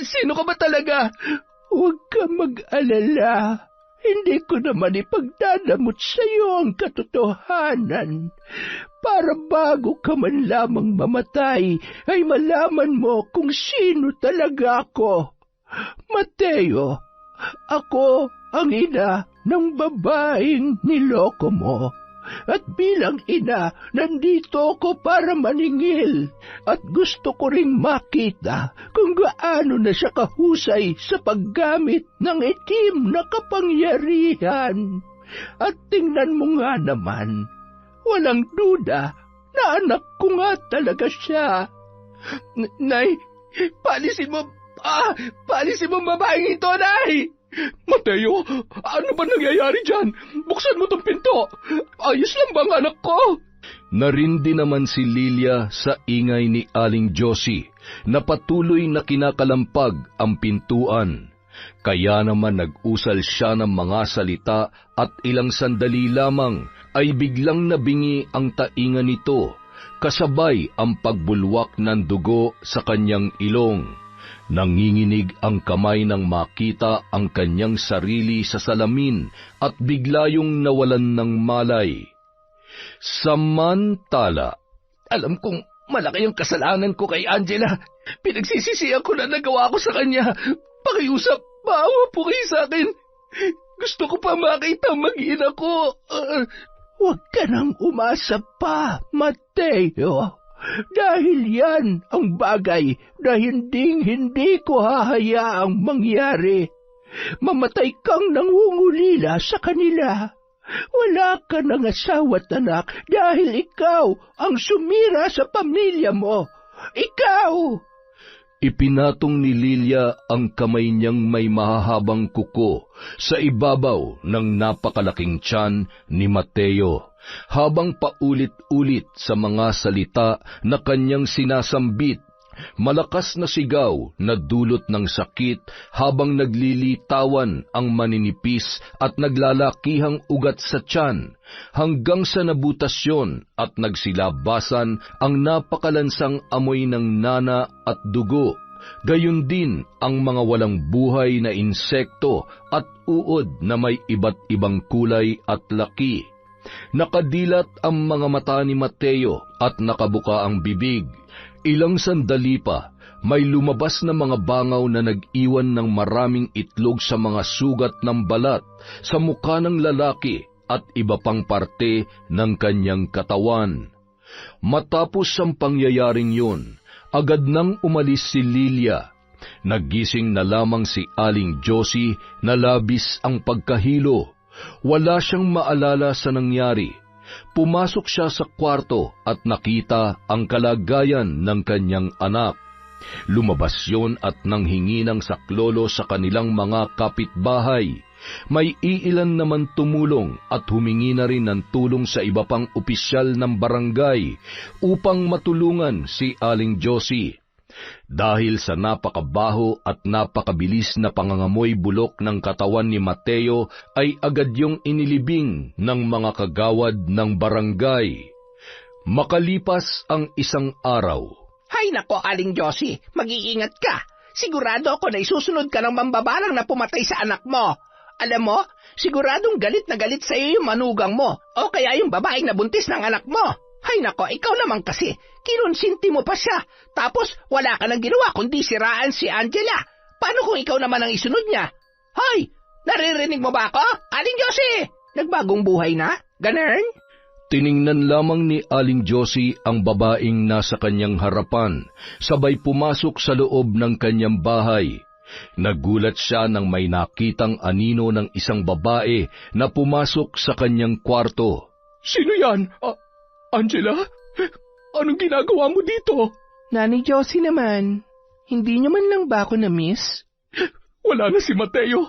Sino ka ba talaga? Huwag ka mag-alala. hindi ko naman ipagdadamot sa iyo ang katotohanan para bago ka man lamang mamatay ay malaman mo kung sino talaga ako. Mateo, ako ang ina ng babaeng niloko mo. At bilang ina, nandito ako para maningil at gusto ko ring makita kung gaano na siya kahusay sa paggamit ng itim na kapangyarihan. At tingnan mo nga naman, walang duda na anak ko nga talaga siya. Nay, paalisin mo ang babaeng ito, Nay! Mateo, ano ba nangyayari dyan? Buksan mo tong pinto. Ayos lang ba ang anak ko? Narindi naman si Lilia sa ingay ni Aling Josie na patuloy na kinakalampag ang pintuan. Kaya naman nag-usal siya ng mga salita at ilang sandali lamang ay biglang nabingi ang tainga nito, kasabay ang pagbulwak ng dugo sa kanyang ilong. Nanginginig ang kamay nang makita ang kanyang sarili sa salamin at bigla yung nawalan ng malay. Samantala, alam kong malaki ang kasalanan ko kay Angela. Pinagsisisihan ko na nagawa ko sa kanya. Pakiusap, maawa po kayo sa akin. Gusto ko pa makita ang mag-ina ko. Huwag ka nang umasa pa, Mateo. Dahil yan ang bagay na hindi ko hahayaang mangyari. Mamatay kang nangungulila sa kanila. Wala ka ng asawa't anak dahil ikaw ang sumira sa pamilya mo. Ikaw! Ipinatong ni Lilia ang kamay niyang may mahahabang kuko sa ibabaw ng napakalaking tiyan ni Mateo, habang paulit-ulit sa mga salita na kanyang sinasambit. Malakas na sigaw na dulot ng sakit habang naglilitawan ang maninipis at naglalakihang ugat sa tiyan, hanggang sa nabutasyon at nagsilabasan ang napakalansang amoy ng nana at dugo. Gayon din ang mga walang buhay na insekto at uod na may iba't ibang kulay at laki. Nakadilat ang mga mata ni Mateo at nakabuka ang bibig. Ilang sandali pa, may lumabas na mga bangaw na nag-iwan ng maraming itlog sa mga sugat ng balat, sa mukha ng lalaki at iba pang parte ng kanyang katawan. Matapos ang pangyayaring yun, agad nang umalis si Lilia. Nagising na lamang si Aling Josie na labis ang pagkahilo. Wala siyang maalala sa nangyari. Pumasok siya sa kwarto at nakita ang kalagayan ng kanyang anak. Lumabas yun at nanghingi ng saklolo sa kanilang mga kapitbahay. May iilan naman tumulong at humingi na rin ng tulong sa iba pang opisyal ng barangay upang matulungan si Aling Josie. Dahil sa napakabaho at napakabilis na pangangamoy bulok ng katawan ni Mateo, ay agad yung inilibing ng mga kagawad ng barangay. Makalipas ang isang araw. Hay nako, Aling Josie, mag-iingat ka. Sigurado ako na isusunod ka ng mambabarang na pumatay sa anak mo. Alam mo, siguradong galit na galit sa iyo yung manugang mo o kaya yung babaeng nabuntis ng anak mo. Hay nako, ikaw naman kasi, kinonsinti mo pa siya, tapos wala ka nang ginawa kundi siraan si Angela. Paano kung ikaw naman ang isunod niya? Hoy, naririnig mo ba ako, Aling Josie? Nagbagong buhay na? Ganun? Tiningnan lamang ni Aling Josie ang babaeng nasa kanyang harapan, sabay pumasok sa loob ng kanyang bahay. Nagulat siya nang may nakitang anino ng isang babae na pumasok sa kanyang kwarto. Sino yan? Angela? Anong ginagawa mo dito? Nani Josie naman, hindi niyo man lang ba ako na-miss? Wala na si Mateo.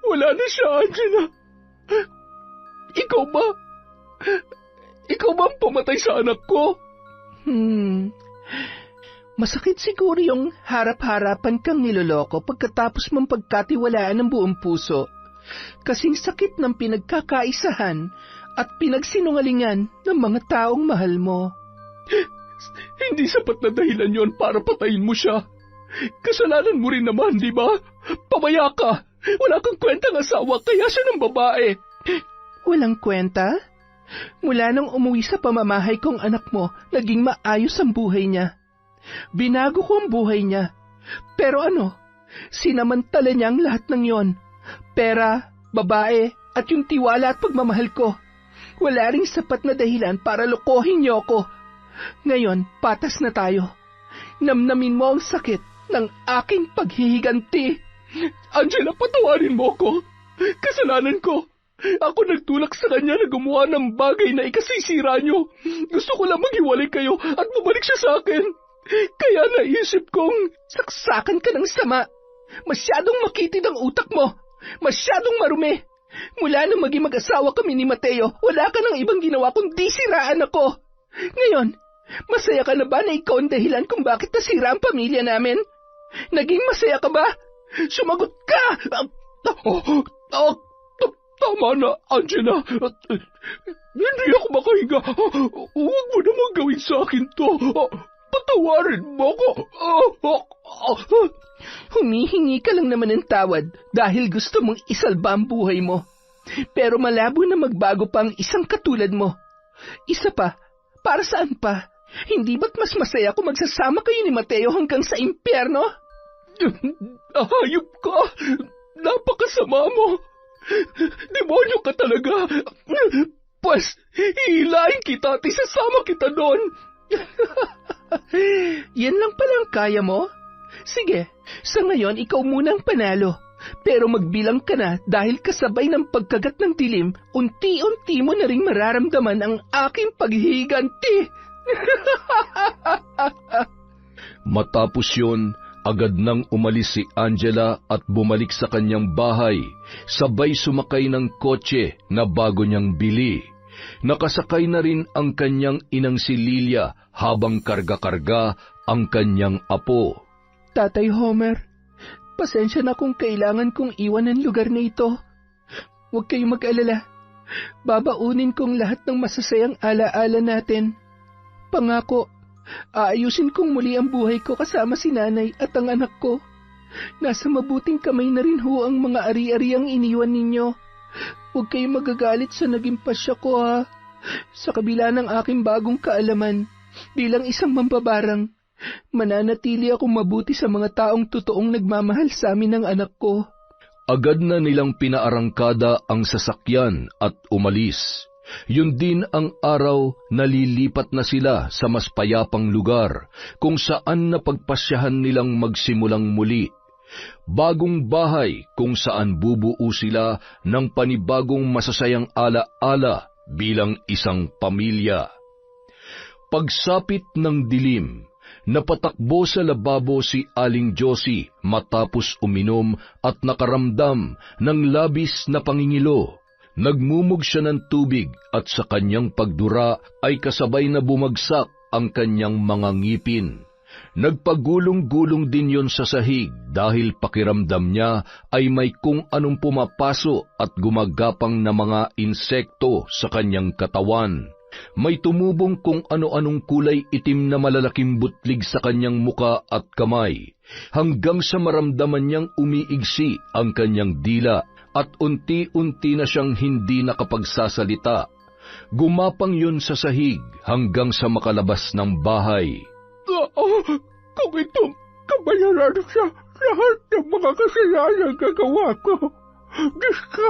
Wala na siya, Angela. Ikaw ba? Ikaw ba ang pumatay sa anak ko? Masakit siguro yung harap-harapan kang niloloko pagkatapos mong pagkatiwalaan ng buong puso. Kasing sakit ng pinagkakaisahan at pinagsinungalingan ng mga taong mahal mo. Hindi sapat na dahilan yon para patayin mo siya. Kasalanan mo rin naman, di ba? Pabaya ka. Wala kang kwentang asawa, kaya siya ng babae. Walang kwenta? Mula nang umuwi sa pamamahay kong anak mo, naging maayos ang buhay niya. Binago ko ang buhay niya. Pero sinamantala niya ang lahat ng yon. Pera, babae, at yung tiwala at pagmamahal ko. Wala ring sapat na dahilan para lokohin niyo ako. Ngayon, patas na tayo. Namnamin mo ang sakit ng aking paghihiganti. Angela, patawarin mo ko. Kasalanan ko. Ako nagtulak sa kanya na gumawa ng bagay na ikasisira niyo. Gusto ko lang maghiwalay kayo at bumalik siya sa akin. Kaya naisip kong... Saksakan ka ng sama. Masyadong makitid ang utak mo. Masyadong marumi. Mula nang maging mag-asawa kami ni Mateo, wala ka ng ibang ginawa kundi siraan ako. Ngayon, masaya ka na ba na ikaw ang dahilan kung bakit nasira ang pamilya namin? Naging masaya ka ba? Sumagot ka! Tama na, Angela. Hindi ako makahinga. Huwag mo naman gawin sa akin to. Patawarin mo ko. Humihingi ka lang naman ng tawad dahil gusto mong isalba ang buhay mo. Pero malabo na magbago pa ang isang katulad mo. Isa pa, para saan pa? Hindi ba't mas masaya kung magsasama kayo ni Mateo hanggang sa impyerno? Hayop ka! Napakasama mo! Demonyo ka talaga! Pues, hihilahin kita at isasama kita doon! Yan lang palang kaya mo? Sige, sa ngayon ikaw munang panalo. Pero magbilang ka na dahil kasabay ng pagkagat ng dilim, unti-unti mo na rin mararamdaman ang aking paghihiganti. Matapos yun, agad nang umalis si Angela at bumalik sa kanyang bahay, sabay sumakay ng kotse na bago niyang bili. Nakasakay na rin ang kanyang inang si Lilia habang karga-karga ang kanyang apo. Tatay Homer, pasensya na kung kailangan kong iwan ang lugar na ito. Huwag kayong mag-alala. Babaunin kong lahat ng masasayang alaala natin. Pangako, aayusin kong muli ang buhay ko kasama si nanay at ang anak ko. Nasa mabuting kamay na rin ho ang mga ari-ariang iniwan ninyo. Huwag kayong magagalit sa naging pasya ko, ha. Sa kabila ng aking bagong kaalaman, bilang isang mambabarang, mananatili akong mabuti sa mga taong totoong nagmamahal sa amin ng anak ko. Agad na nilang pinaarangkada ang sasakyan at umalis. Yun din ang araw na lilipat na sila sa mas payapang lugar kung saan napagpasyahan nilang magsimulang muli. Bagong bahay kung saan bubuo sila ng panibagong masasayang ala-ala bilang isang pamilya. Pagsapit ng dilim, napatakbo sa lababo si Aling Josie matapos uminom at nakaramdam ng labis na pangingilo. Nagmumog siya ng tubig at sa kanyang pagdura ay kasabay na bumagsak ang kanyang mga ngipin. Nagpagulong-gulong din yon sa sahig dahil pakiramdam niya ay may kung anong pumapaso at gumagapang na mga insekto sa kanyang katawan. May tumubong kung ano-anong kulay itim na malalaking butlig sa kanyang muka at kamay, hanggang sa maramdaman niyang umiigsi ang kanyang dila at unti-unti na siyang hindi nakapagsasalita. Gumapang yun sa sahig hanggang sa makalabas ng bahay. Kung itong kabayaran sa lahat ng mga kasalanan gagawa ko, Diyos ko,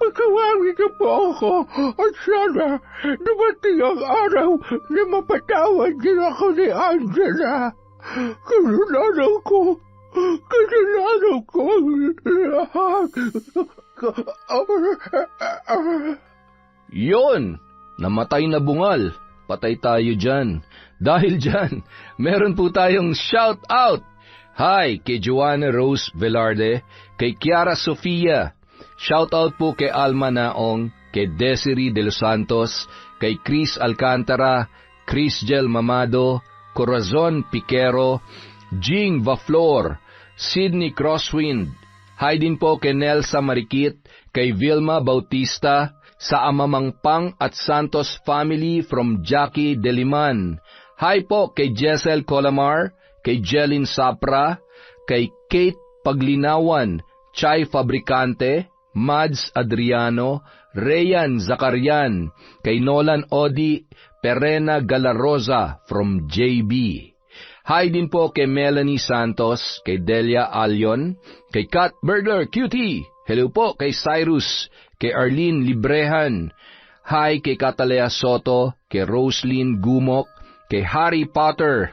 pagkawawi ka po ako at sana dumating ang araw na mapatawad din ako ni Angela. Kasalanan ko lahat. Yon! Namatay na bungal. Patay tayo dyan. Dahil dyan, meron po tayong shout out. Hi kay Joanna Rose Velarde, kay Kiara Sofia. Shout out po kay Alma Naong, kay Desiree de los Santos, kay Chris Alcantara, Crisgel Mamado, Corazon Piquero, Jing Vaflor, Sydney Crosswind. Hi din po kay Nelsa Marikit, kay Vilma Bautista, sa Amamang Pang at Santos family from Jackie Deliman. Hi po kay Jessel Colamar, kay Jelin Sapra, kay Kate Paglinawan, Chai Fabricante, Mads Adriano, Rayan Zacarian, kay Nolan Odi, Perena Galarosa from JB. Hi din po kay Melanie Santos, kay Delia Alyon, kay Kat Burglar Cutie. Hello po kay Cyrus, kay Arlene Librehan. Hi kay Catalea Soto, kay Roslyn Gumok, kay Harry Potter.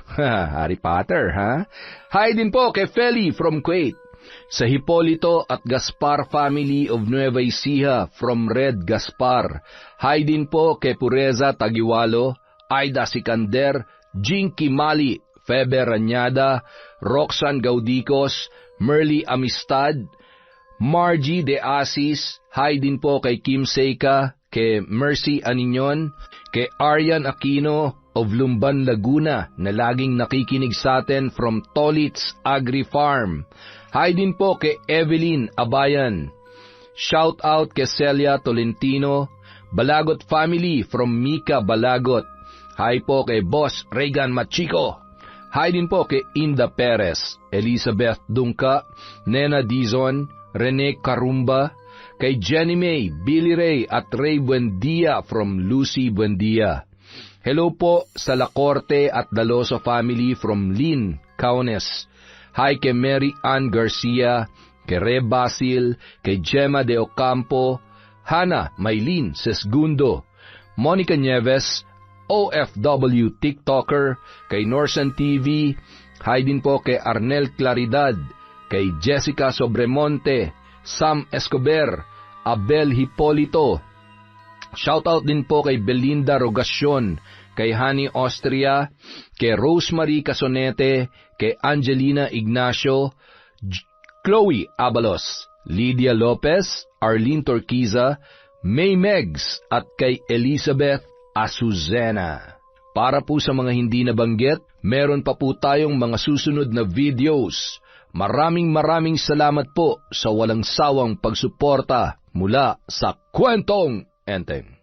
Harry Potter, ha? Hi din po kay Feli from Kuwait. Sa Hipolito at Gaspar family of Nueva Ecija from Red Gaspar. Hi din po kay Pureza Tagiwalo, Aida Sikander, Jinky Mali, Feber Ranyada, Roxanne Gaudicos, Merly Amistad, Margie De Asis. Hi din po kay Kim Seika, kay Mercy Aninyon, kay Aryan Aquino of Lumban, Laguna, na laging nakikinig sa atin from Tolits Agri Farm. Hi din po kay Evelyn Abayan. Shout out kay Celia Tolentino, Balagot family from Mika Balagot. Hi po kay Boss Regan Machico. Hi din po kay Inda Perez, Elizabeth Dungka, Nena Dizon, Rene Carumba, kay Jenny May, Billy Ray at Ray Buendia from Lucy Buendia. Hello po sa La Corte at Daloso family from Lynn, Kaunes. Hi kay Mary Ann Garcia, kay Re Basil, kay Gemma De Ocampo, Hana Maylin Sesgundo, Monica Nieves, OFW TikToker, kay Norsan TV. Hi din po kay Arnel Claridad, kay Jessica Sobremonte, Sam Escobar, Abel Hipolito. Shoutout din po kay Belinda Rogacion, kay Hani Austria, kay Rosemary Casonete, kay Angelina Ignacio, Chloe Abalos, Lydia Lopez, Arlene Torquiza, May Megs, at kay Elizabeth Azucena. Para po sa mga hindi nabanggit, meron pa po tayong mga susunod na videos. Maraming salamat po sa walang sawang pagsuporta mula sa Kwentong Enteng.